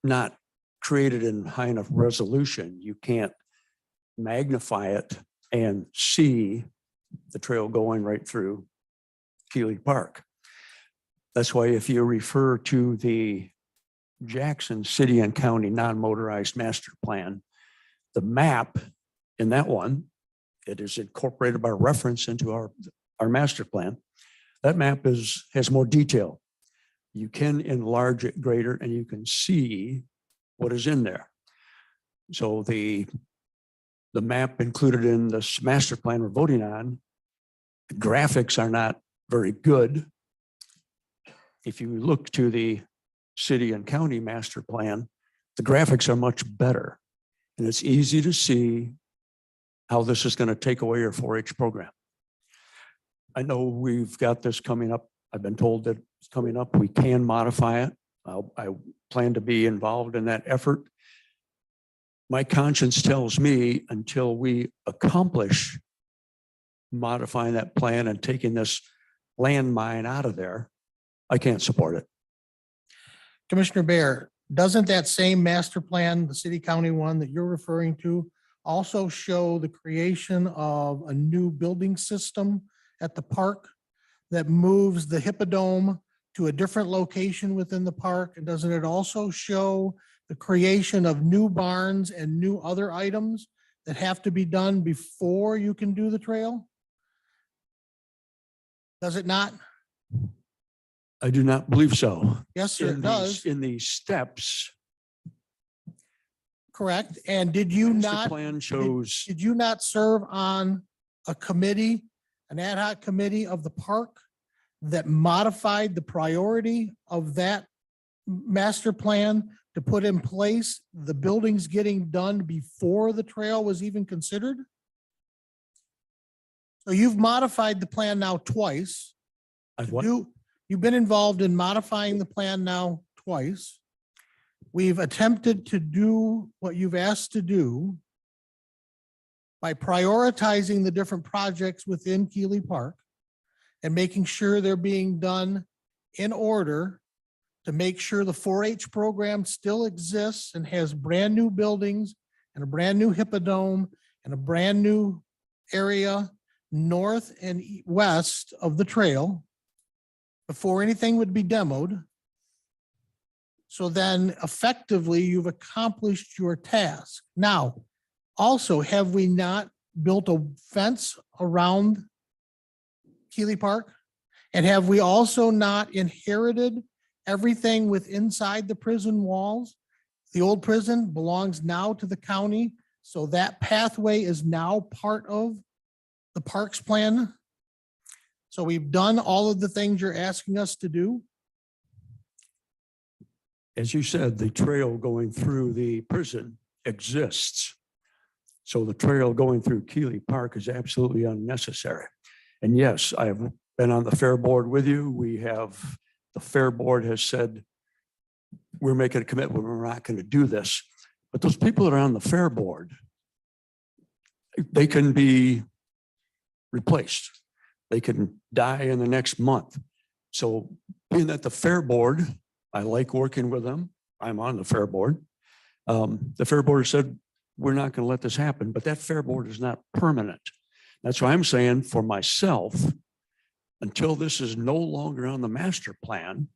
not created in high enough resolution. You can't magnify it and see the trail going right through Keeley Park. That's why if you refer to the Jackson City and County non-motorized master plan, the map in that one, it is incorporated by reference into our master plan. That map has more detail. You can enlarge it greater and you can see what is in there. So the map included in this master plan we're voting on, the graphics are not very good. If you look to the city and county master plan, the graphics are much better. And it's easy to see how this is going to take away your 4-H program. I know we've got this coming up. I've been told that it's coming up. We can modify it. I plan to be involved in that effort. My conscience tells me until we accomplish modifying that plan and taking this landmine out of there, I can't support it. Commissioner Bear, doesn't that same master plan, the city county one that you're referring to, also show the creation of a new building system at the park that moves the Hippodome to a different location within the park? And doesn't it also show the creation of new barns and new other items that have to be done before you can do the trail? Does it not? I do not believe so. Yes, sir, it does. In these steps, Correct. And did you master not? plan shows, Did you not serve on a committee, an ad hoc committee of the park that modified the priority of that master plan to put in place the buildings getting done before the trail was even considered? So you've modified the plan now twice. I've what? You've been involved in modifying the plan now twice. We've attempted to do what you've asked to do by prioritizing the different projects within Keeley Park and making sure they're being done in order to make sure the 4-H program still exists and has brand new buildings and a brand new Hippodome and a brand new area north and west of the trail before anything would be demoed. So then effectively you've accomplished your task. Now, also, have we not built a fence around Keeley Park? And have we also not inherited everything with inside the prison walls? The old prison belongs now to the county. So that pathway is now part of the parks plan. So we've done all of the things you're asking us to do. as you said, the trail going through the prison exists. So the trail going through Keeley Park is absolutely unnecessary. And yes, I have been on the fair board with you. The fair board has said, we're making a commitment, we're not going to do this. But those people that are on the fair board, they can be replaced. They can die in the next month. So being at the fair board, I like working with them. I'm on the fair board. The fair board said, we're not going to let this happen, but that fair board is not permanent. That's why I'm saying for myself, until this is no longer on the master plan,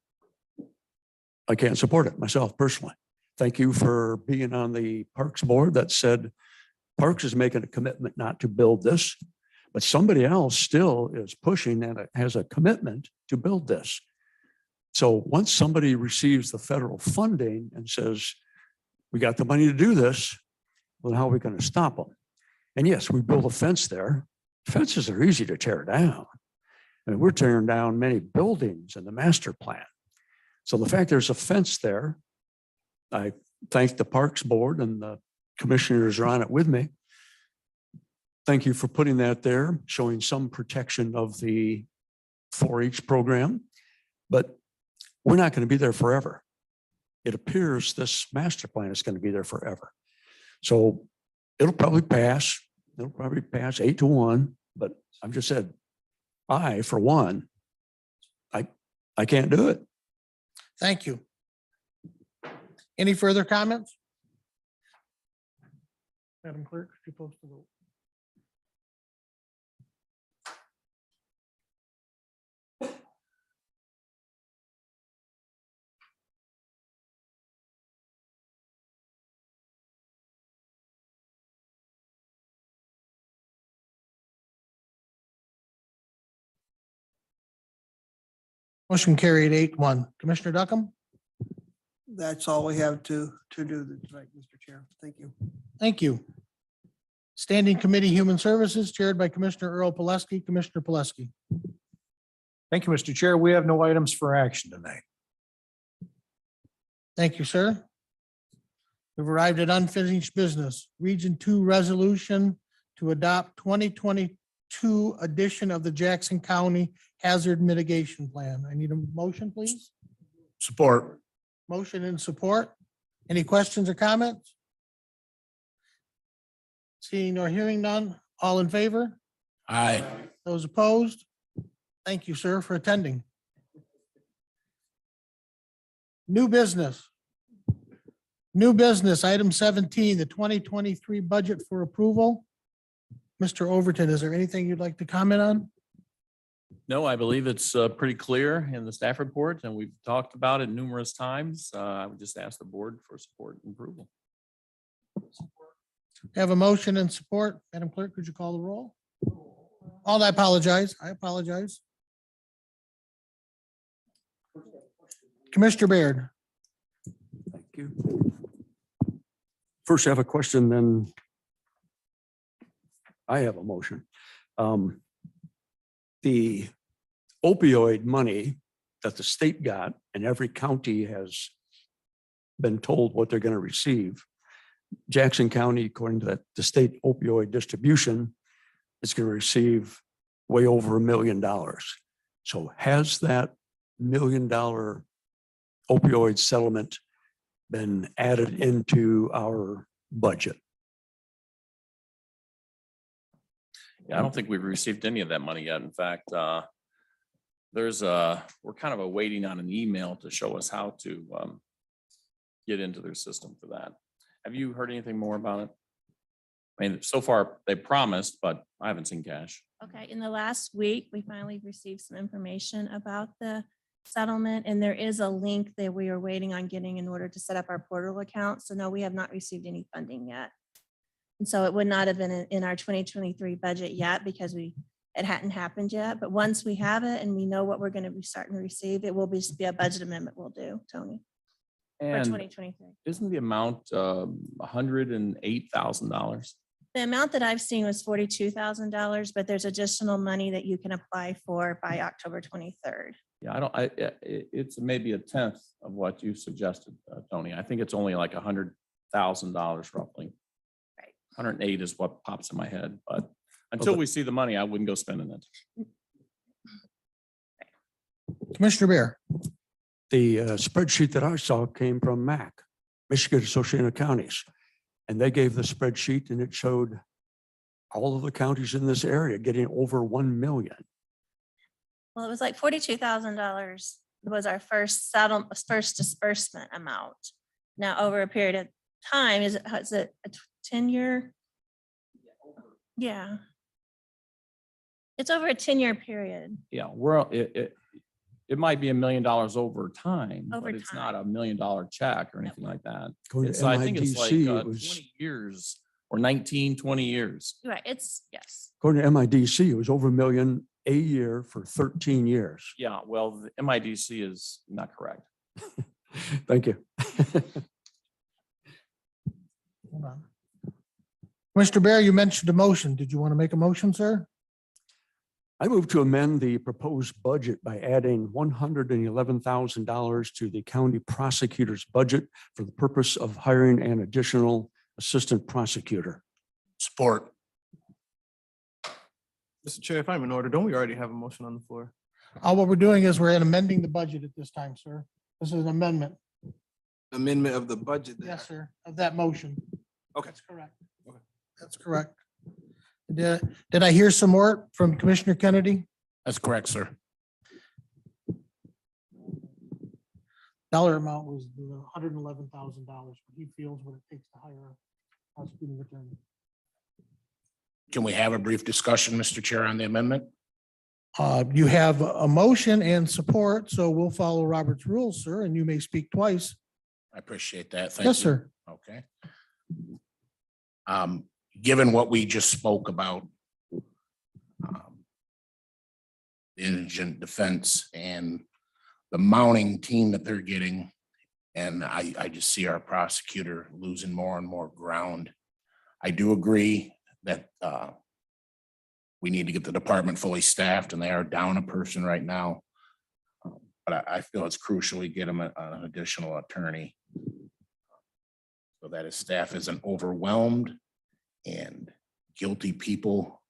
I can't support it myself personally. thank you for being on the Parks Board that said Parks is making a commitment not to build this, but somebody else still is pushing and has a commitment to build this. So once somebody receives the federal funding and says, we got the money to do this, well, how are we going to stop them? And yes, we build a fence there. Fences are easy to tear down. I mean, we're tearing down many buildings in the master plan. So the fact there's a fence there, I thank the Parks Board and the commissioners are on it with me. Thank you for putting that there, showing some protection of the 4-H program, but we're not going to be there forever. It appears this master plan is going to be there forever. So it'll probably pass. It'll probably pass 8-1, but I've just said, I, for one, I can't do it. Thank you. Any further comments? Madam Clerk, could you post the vote? Motion carried 8-1. Commissioner Duckham? That's all we have to do tonight, Mr. Chair. Thank you. Thank you. Standing Committee Human Services chaired by Commissioner Earl Pileski. Commissioner Pileski. Thank you, Mr. Chair. We have no items for action tonight. Thank you, sir. We've arrived at unfinished business. Region 2 resolution to adopt 2022 edition of the Jackson County Hazard Mitigation Plan. I need a motion, please. Support. Motion and support. Any questions or comments? Seeing or hearing none, all in favor? Aye. Those opposed? Thank you, sir, for attending. New business. New business, item 17, the 2023 budget for approval. Mr. Overton, is there anything you'd like to comment on? No, I believe it's pretty clear in the staff report, and we've talked about it numerous times. I would just ask the board for support and approval. Have a motion and support. Madam Clerk, could you call the roll? Oh, I apologize. Commissioner Baird. Thank you. First, I have a question, then I have a motion. The opioid money that the state got, and every county has been told what they're going to receive. Jackson County, according to the state opioid distribution, is going to receive way over $1 million. So has that $1 million opioid settlement been added into our budget? Yeah, I don't think we've received any of that money yet. In fact, we're kind of awaiting on an email to show us how to get into their system for that. Have you heard anything more about it? I mean, so far they promised, but I haven't seen cash. Okay, in the last week, we finally received some information about the settlement, and there is a link that we are waiting on getting in order to set up our portal account. So no, we have not received any funding yet. And so it would not have been in our 2023 budget yet because it hadn't happened yet. But once we have it and we know what we're going to be starting to receive, it will just be a budget amendment we'll do, Tony, for And 2023. isn't the amount $108,000? The amount that I've seen was $42,000, but there's additional money that you can apply for by October 23rd. Yeah, it's maybe a tenth of what you suggested, Tony. I think it's only like $100,000 roughly. Right. 108 is what pops in my head, but until we see the money, I wouldn't go spending it. Commissioner Bear. The spreadsheet that I saw came from MAC, Michigan Association of Counties. And they gave the spreadsheet and it showed all of the counties in this area getting over 1 million. Well, it was like $42,000 was our first disbursement amount. Now, over a period of time, is it a 10-year? Yeah. It's over a 10-year period. Yeah, it might be $1 million over time, Over but it's time. not $1 million check or anything like that. According to So I think it's like MIDC, it was, 20 years or 19, 20 years. Right, it's, yes. according to MIDC, it was over $1 million a year for 13 years. Yeah, well, the MIDC is not correct. Thank you. Hold on. Mr. Bear, you mentioned a motion. Did you want to make a motion, sir? I move to amend the proposed budget by adding $111,000 to the county prosecutor's budget for the purpose of hiring an additional assistant prosecutor. Support. Mr. Chair, if I'm in order, don't we already have a motion on the floor? All what we're doing is we're amending the budget at this time, sir. This is an amendment. Amendment of the budget. then. Yes, sir, of that motion. Okay. That's correct. That's correct. Did I hear some more from Commissioner Kennedy? That's correct, sir. Dollar amount was $111,000. He feels what it takes to hire a prosecuting attorney. Can we have a brief discussion, Mr. Chair, on the amendment? You have a motion and support, so we'll follow Robert's rules, sir, and you may speak twice. I appreciate that. Thank Yes, you. sir. Okay. Given what we just spoke about, the indigent defense and the mounting team that they're getting, and I just see our prosecutor losing more and more ground. I do agree that we need to get the department fully staffed, and they are down a person right now. But I feel it's crucial we get them an additional attorney so that his staff isn't overwhelmed and guilty people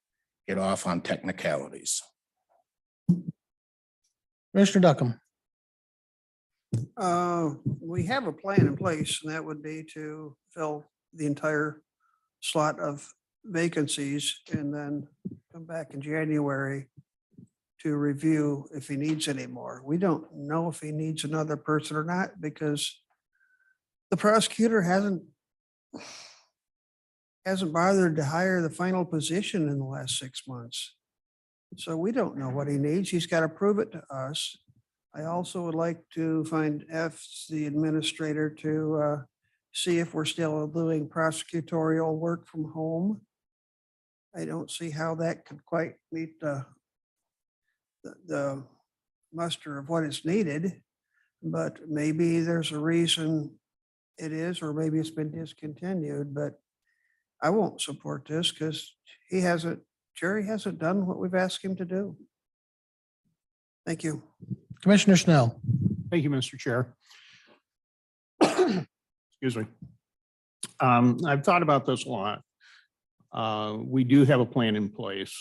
get off on technicalities. Commissioner Duckham. We have a plan in place, and that would be to fill the entire slot of vacancies and then come back in January to review if he needs any more. We don't know if he needs another person or not because the prosecutor hasn't bothered to hire the final position in the last 6 months. So we don't know what he needs. He's got to prove it to us. I also would like to find F, the administrator, to see if we're still doing prosecutorial work from home. I don't see how that could quite meet the muster of what is needed, but maybe there's a reason it is, or maybe it's been discontinued, but I won't support this because Jerry hasn't done what we've asked him to do. Thank you. Commissioner Schnell. Thank you, Mr. Chair. Excuse me. I've thought about this a lot. We do have a plan in place.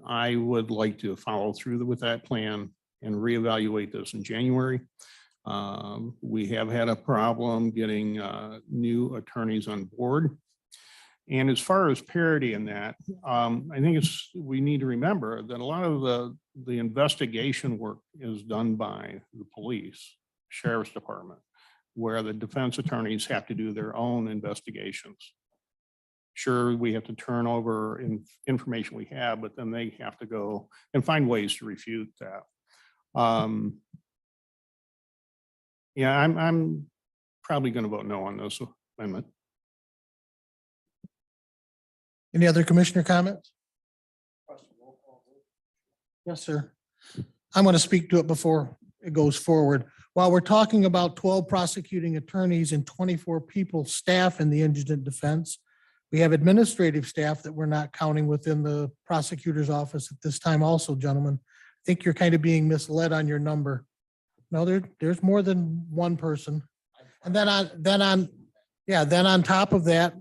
I would like to follow through with that plan and reevaluate this in January. We have had a problem getting new attorneys on board. And as far as parity in that, I think we need to remember that a lot of the investigation work is done by the police, sheriff's department, where the defense attorneys have to do their own investigations. Sure, we have to turn over information we have, but then they have to go and find ways to refute that. Yeah, I'm probably going to vote no on this amendment. Any other commissioner comments? Yes, sir. I'm going to speak to it before it goes forward. While we're talking about 12 prosecuting attorneys and 24 people staff in the indigent defense, we have administrative staff that we're not counting within the prosecutor's office at this time also, gentlemen. I think you're kind of being misled on your number. No, there's more than one person. And then on top of that,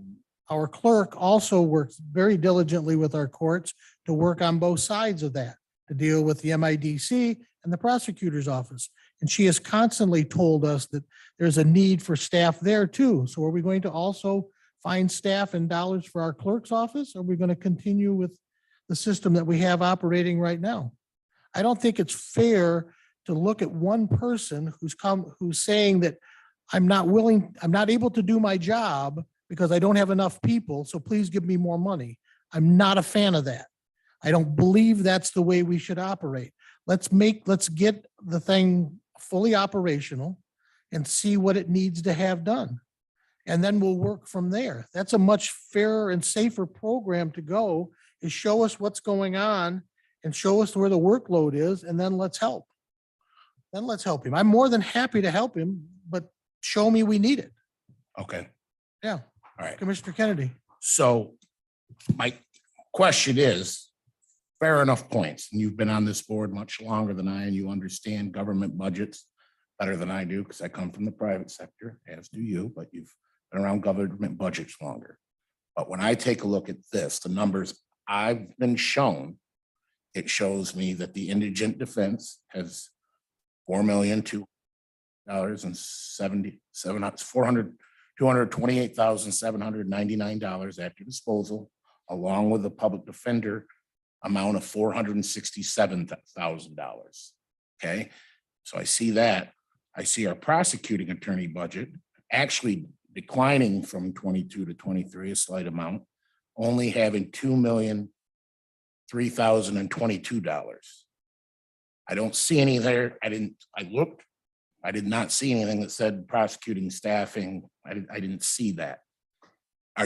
our clerk also works very diligently with our courts to work on both sides of that, to deal with the MIDC and the prosecutor's office. And she has constantly told us that there's a need for staff there too. So are we going to also find staff and dollars for our clerk's office? Or are we going to continue with the system that we have operating right now? I don't think it's fair to look at one person who's saying that I'm not able to do my job because I don't have enough people, so please give me more money. I'm not a fan of that. I don't believe that's the way we should operate. let's get the thing fully operational and see what it needs to have done. And then we'll work from there. That's a much fairer and safer program to go, is show us what's going on and show us where the workload is, and then let's help. Then let's help him. I'm more than happy to help him, but show me we need it. Okay, Yeah, all right. Commissioner Kennedy. So my question is, fair enough points. And you've been on this board much longer than I, and you understand government budgets better than I do, because I come from the private sector, as do you, but you've been around government budgets longer. But when I take a look at this, the numbers I've been shown, it shows me that the indigent defense has $228,799 after disposal, along with the public defender amount of $467,000. Okay, so I see that. I see our prosecuting attorney budget actually declining from 22 to 23, a slight amount, only having $2,003,022. I don't see any there. I looked, I did not see anything that said prosecuting staffing. I didn't see that. Are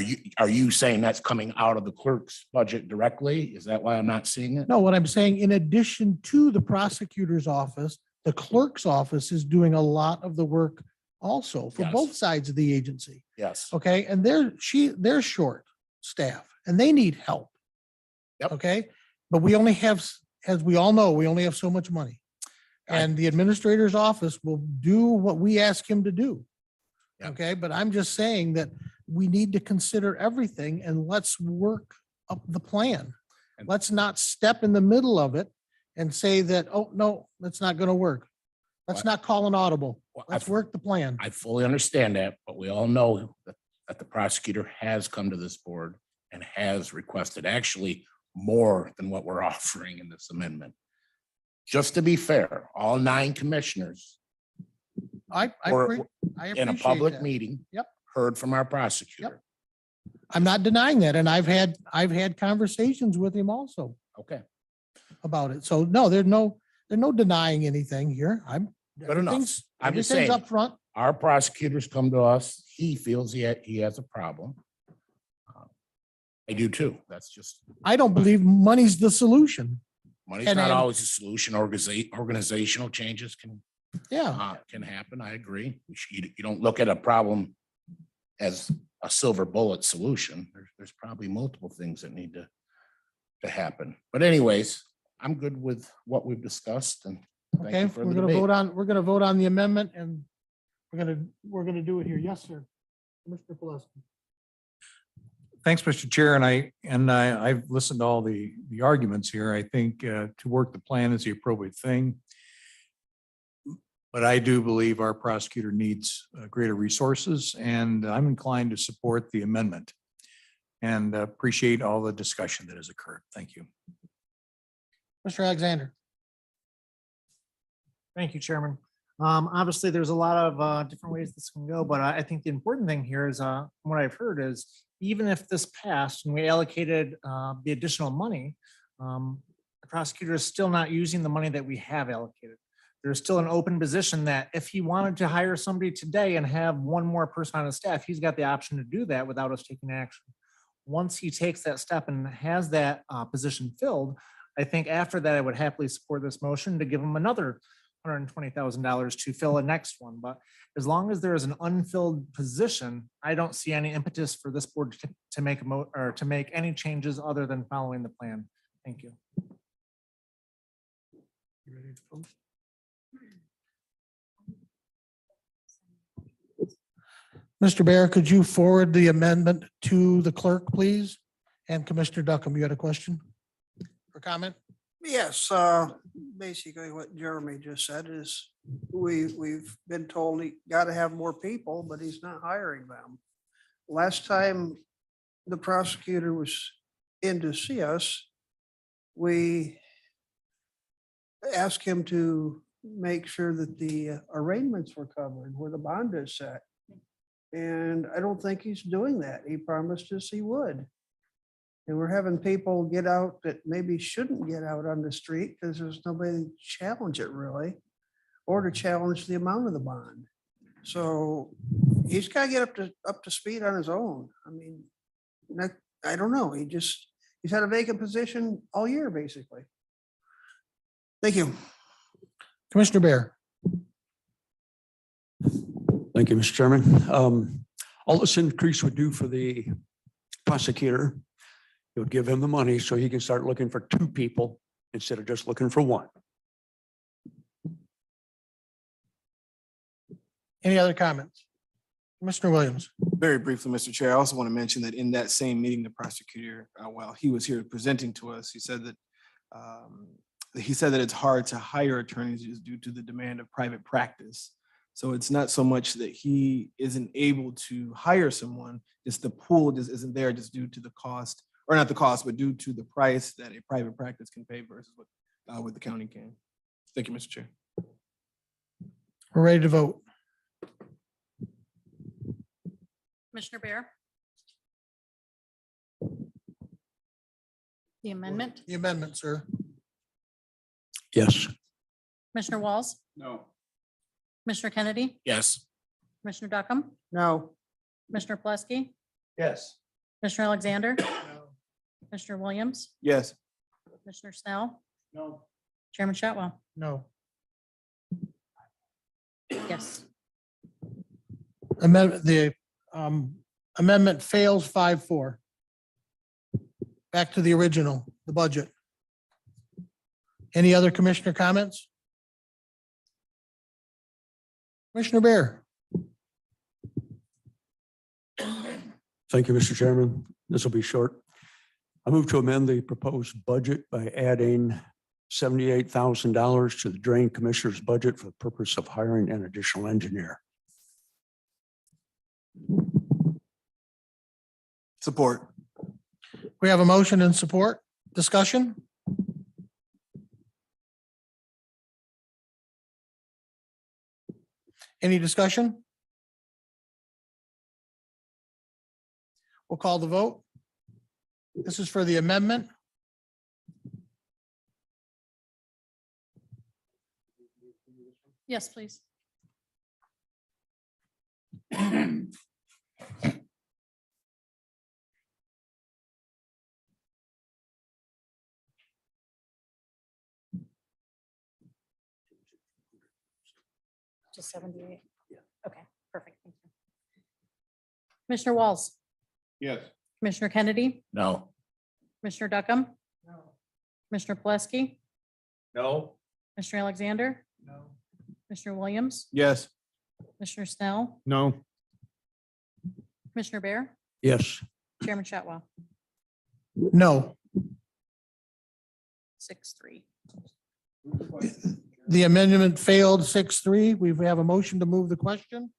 you saying that's coming out of the clerk's budget directly? Is that why I'm not seeing it? No, what I'm saying, in addition to the prosecutor's office, the clerk's office is doing a lot of the work also for Yes. both sides of the agency. Yes. Okay, and they're short staff and they need help. Yep. Okay, but we only have, as we all know, we only have so much money. And the administrator's office will do what we ask him to do. Yep. Okay, but I'm just saying that we need to consider everything and let's work up the plan. And- Let's not step in the middle of it and say that, oh, no, that's not gonna work. Let's not call an audible. Well, Let's work the plan. I fully understand that, but we all know that the prosecutor has come to this board and has requested actually more than what we're offering in this amendment. Just to be fair, all 9 commissioners I were agree. I in a appreciate public that. meeting, Yep. heard from our prosecutor. I'm not denying that. And I've had conversations with him also Okay, about it. So no, there's no denying anything here. good enough. everything's- I'm just everything's saying, up front. our prosecutors come to us, he feels he has a problem. I do too. That's just, I don't believe money's the solution. money's And not then- always a solution. Organizational changes can Yeah, can happen. I agree. You don't look at a problem as a silver bullet solution. There's probably multiple things that need to happen. But anyways, I'm good with what we've discussed, and thank okay. you for We're the gonna debate. we're gonna vote on the amendment and we're gonna do it here. Yes, sir. Mr. Pulaski. Thanks, Mr. Chair, and I've listened to all the arguments here. I think to work the plan is the appropriate thing. But I do believe our prosecutor needs greater resources, and I'm inclined to support the amendment and appreciate all the discussion that has occurred. Thank you. Mr. Alexander. Thank you, Chairman. Obviously, there's a lot of different ways this can go, but I think the important thing here is, from what I've heard is, even if this passed and we allocated the additional money, the prosecutor is still not using the money that we have allocated. There's still an open position that if he wanted to hire somebody today and have one more person on his staff, he's got the option to do that without us taking action. Once he takes that step and has that position filled, I think after that, I would happily support this motion to give him another $120,000 to fill a next one. But as long as there is an unfilled position, I don't see any impetus for this board to make to make any changes other than following the plan. Thank you. You ready to vote? Mr. Bear, could you forward the amendment to the clerk, please? And Commissioner Duckham, you had a question or comment? Yes, basically what Jeremy just said is we've been told he got to have more people, but he's not hiring them. Last time the prosecutor was in to see us, we asked him to make sure that the arraignments were covered, where the bond is set. And I don't think he's doing that. He promised us he would. And we're having people get out that maybe shouldn't get out on the street because there's nobody to challenge it really, or to challenge the amount of the bond. So he's got to get up to speed on his own. I mean, I don't know. He's had a vacant position all year, basically. Thank you. Commissioner Bear. Thank you, Mr. Chairman. All this increase would do for the prosecutor, it would give him the money so he can start looking for 2 people instead of just looking for 1. Any other comments? Commissioner Williams. Very briefly, Mr. Chair, I also want to mention that in that same meeting, the prosecutor, while he was here presenting to us, he said that it's hard to hire attorneys just due to the demand of private practice. So it's not so much that he isn't able to hire someone, it's the pool just isn't there just due to the cost, or not the cost, but due to the price that a private practice can pay versus what the county can. Thank you, Mr. Chair. We're ready to vote. Commissioner Bear? The amendment? The amendment, sir. Yes. Commissioner Walls? No. Commissioner Kennedy? Yes. Commissioner Duckham? No. Commissioner Plesky? Yes. Commissioner Alexander? Commissioner Williams? Yes. Commissioner Snell? No. Chairman Shotwell? No. Yes. The amendment fails 5-4. Back to the original, the budget. Any other commissioner comments? Commissioner Bear. Thank you, Mr. Chairman. This will be short. I move to amend the proposed budget by adding $78,000 to the Drain Commissioner's budget for the purpose of hiring an additional engineer. Support. We have a motion and support. Discussion? Any discussion? We'll call the vote. This is for the amendment. Yes, please. Just 78? Yeah. Okay, perfect. Thank you. Commissioner Walls? Yes. Commissioner Kennedy? No. Commissioner Duckham? No. Commissioner Plesky? No. Commissioner Alexander? No. Commissioner Williams? Yes. Commissioner Snell? No. Commissioner Bear? Yes. Chairman Shotwell? No. 6-3. The amendment failed 6-3. We have a motion to move the question.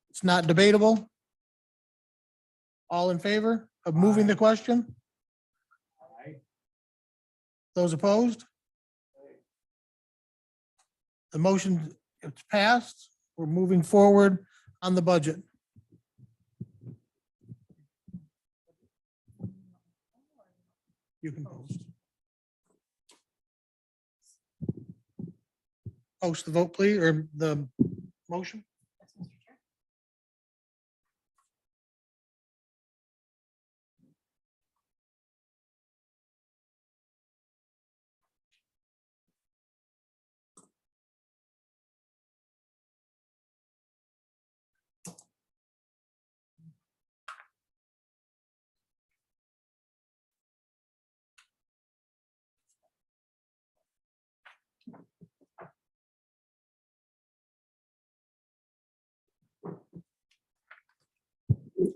It's not debatable. All in favor of moving the question? Those opposed? The motion is passed. We're moving forward on the budget. You can post. Post the vote, please, or the motion.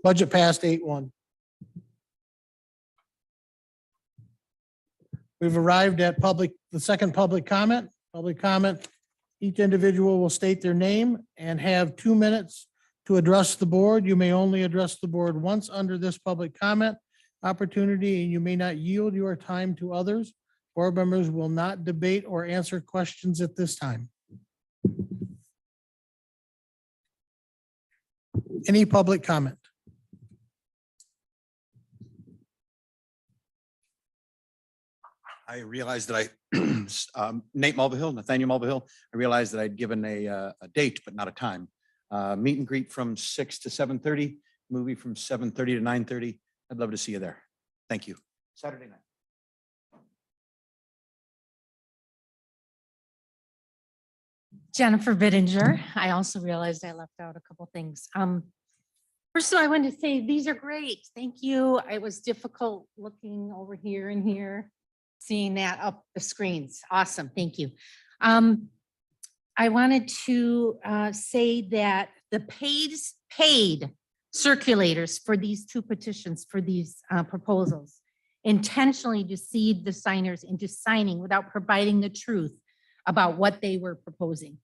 Budget passed 8-1. We've arrived at the second public comment. Public comment, each individual will state their name and have 2 minutes to address the board. You may only address the board once under this public comment opportunity, and you may not yield your time to others. Board members will not debate or answer questions at this time. Any public comment? I realized that Nathaniel Mulvihill, I realized that I'd given a date, but not a time. Meet and greet from 6 to 7:30, movie from 7:30 to 9:30. I'd love to see you there. Thank you. Saturday night. Jennifer Bittinger. I also realized I left out a couple things. First of all, I wanted to say these are great. Thank you. It was difficult looking over here and here, seeing that up the screens. Awesome. Thank you. I wanted to say that the paid circulators for these two petitions, for these proposals, intentionally deceived the signers into signing without providing the truth about what they were proposing.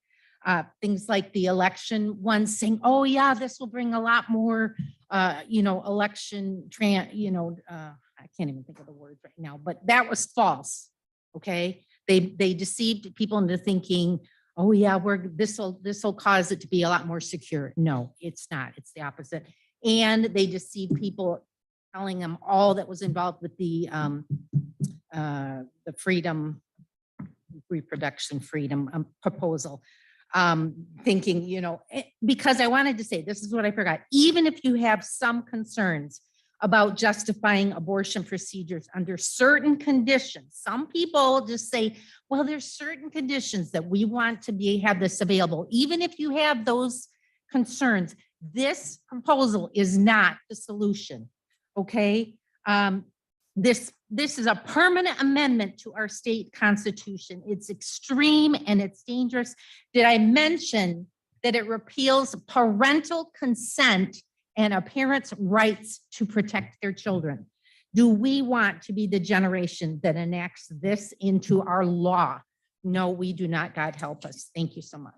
Things like the election ones saying, oh yeah, this will bring a lot more, election, I can't even think of the word right now, but that was false. Okay. They deceived people into thinking, oh yeah, this will cause it to be a lot more secure. No, it's not. It's the opposite. And they deceived people, telling them all that was involved with the freedom, reproduction freedom proposal. Thinking, because I wanted to say, this is what I forgot, even if you have some concerns about justifying abortion procedures under certain conditions, some people just say, well, there's certain conditions that we want to have this available. Even if you have those concerns, this proposal is not the solution, okay? This is a permanent amendment to our state constitution. It's extreme and it's dangerous. Did I mention that it repeals parental consent and a parent's rights to protect their children? Do we want to be the generation that enacts this into our law? No, we do not. God help us. Thank you so much.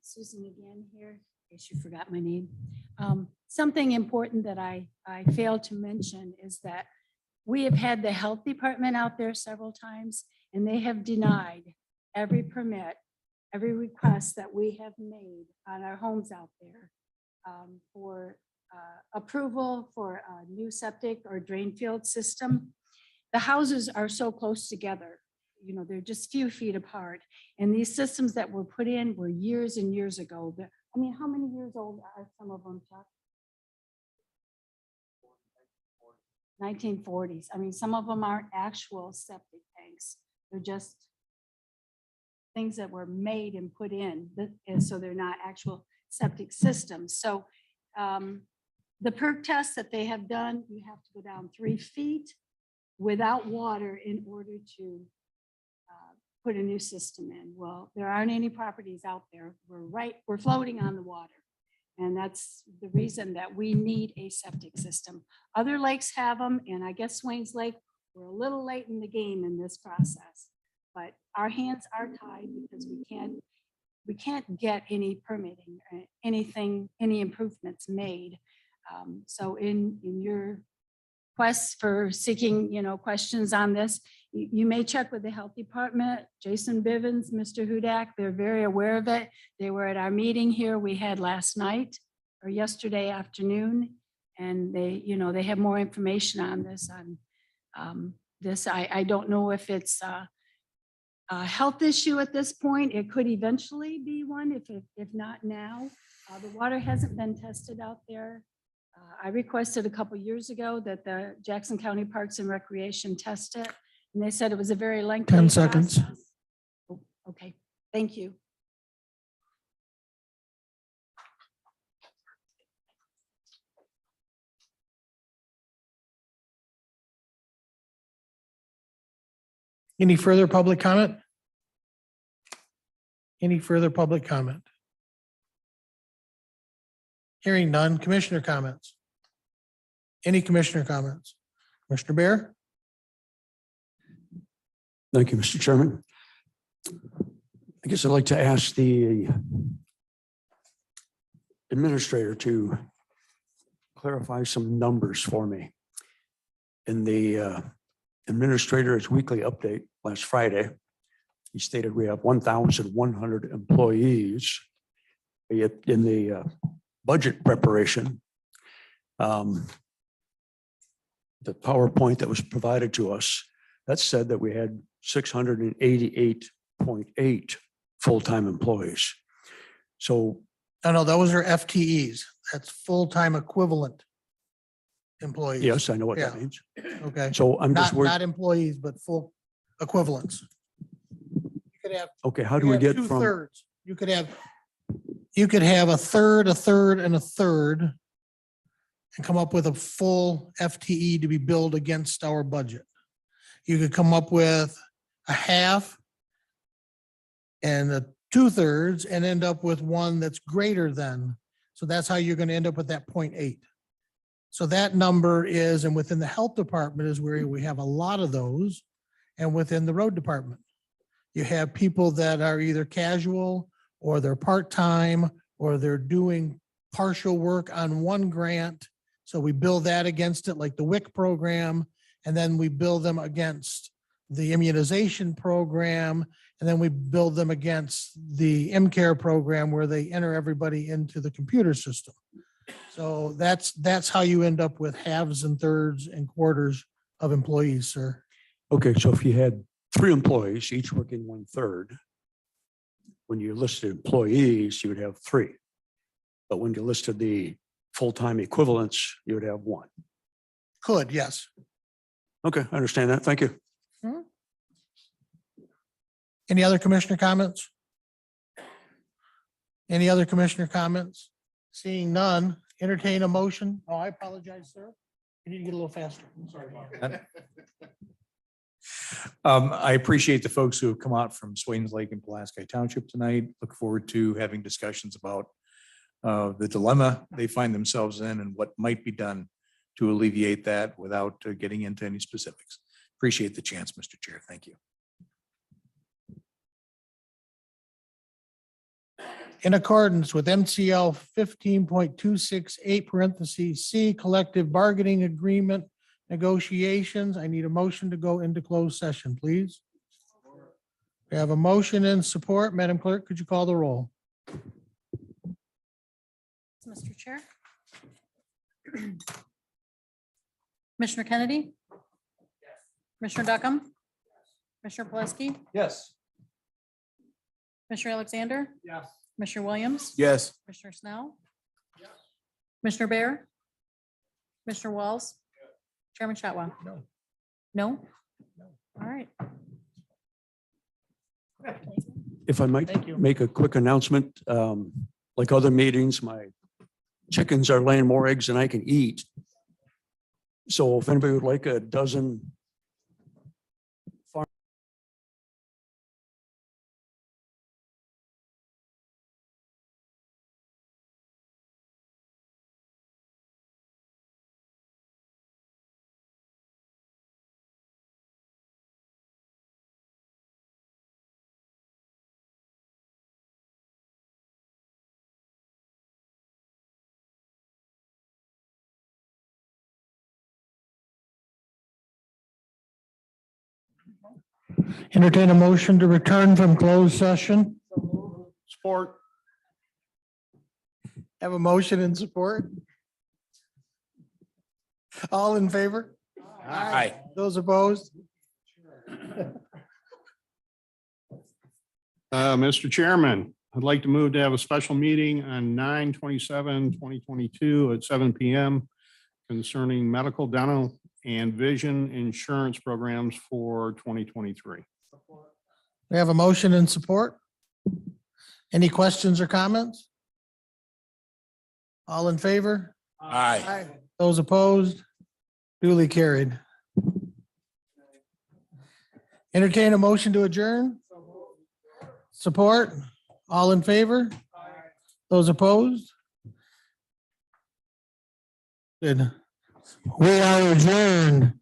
Susan again here, in case you forgot my name. Something important that I failed to mention is that we have had the health department out there several times, and they have denied every permit, every request that we have made on our homes out there for approval for a new septic or drain field system. The houses are so close together. They're just few feet apart. And these systems that were put in were years and years ago. How many years old are some of them, Chuck? 1940s. Some of them aren't actual septic tanks. They're just things that were made and put in, and so they're not actual septic systems. So the perk test that they have done, you have to go down 3 feet without water in order to put a new system in. Well, there aren't any properties out there. We're floating on the water. And that's the reason that we need a septic system. Other lakes have them, and I guess Swains Lake, we're a little late in the game in this process. But our hands are tied because we can't get any permitting, or any improvements made. So in your quest for seeking, questions on this, you may check with the health department, Jason Bivens, Mr. Hudak, they're very aware of it. They were at our meeting here we had last night or yesterday afternoon, and they have more information on this. I don't know if it's a health issue at this point. It could eventually be one if not now. The water hasn't been tested out there. I requested a couple years ago that the Jackson County Parks and Recreation test it, and they said it was a very lengthy 10 seconds. process. Oh, okay, thank you. Any further public comment? Any further public comment? Hearing none. Commissioner comments? Any commissioner comments? Commissioner Bear? Thank you, Mr. Chairman. I guess I'd like to ask the administrator to clarify some numbers for me. In the administrator's weekly update last Friday, He stated we have 1,100 employees. Yet in the budget preparation, the PowerPoint that was provided to us, that said that we had 688.8 full-time employees. So No, those are FTEs. That's full-time equivalent employees. yes, I know what that Yeah. means. Okay. So I'm just Not, worried, not employees, but full equivalents. You could have. okay, how you do we have get two from, thirds. You could have a third, and a third, and come up with a full FTE to be billed against our budget. You could come up with a half and a 2/3 and end up with one that's greater than. So that's how you're going to end up with that 0.8. So that number is, and within the health department is where we have a lot of those, and within the road department. You have people that are either casual or they're part-time or they're doing partial work on one grant. So we bill that against it, like the WIC program, and then we bill them against the immunization program, and then we bill them against the M-Care program where they enter everybody into the computer system. So that's how you end up with halves and thirds and quarters of employees, sir. okay, so if you had 3 employees, each working 1/3, when you listed employees, you would have 3. But when you listed the full-time equivalents, you would have 1. Could, yes. Okay, I understand that. Thank you. Any other commissioner comments? Any other commissioner comments? Seeing none, entertain a motion. Oh, I apologize, sir. You need to get a little faster. I'm sorry about that. I appreciate the folks who have come out from Swains Lake and Pulaski Township tonight. Look forward to having discussions about the dilemma they find themselves in and what might be done to alleviate that without getting into any specifics. Appreciate the chance, Mr. Chair. Thank you. In accordance with MCL 15.268 collective bargaining agreement negotiations, I need a motion to go into closed session, please. We have a motion and support. Madam Clerk, could you call the roll? Mr. Chair. Commissioner Kennedy? Commissioner Duckham? Commissioner Pulaski? Yes. Commissioner Alexander? Yes. Commissioner Williams? Yes. Commissioner Snell? Commissioner Bear? Commissioner Walls? Chairman Shotwell? No. No? All right. If I might Thank you. make a quick announcement, like other meetings, my chickens are laying more eggs than I can eat. So if anybody would like a dozen Entertain a motion to return from closed session. Support. Have a motion and support. All in favor? Aye. Those opposed? Mr. Chairman, I'd like to move to have a special meeting on 9/27/2022 at 7 PM concerning medical, dental, and vision insurance programs for 2023. We have a motion and support. Any questions or comments? All in favor? Aye. Those opposed? Duly carried. Entertain a motion to adjourn? Support? All in favor? Those opposed? Good. We are adjourned.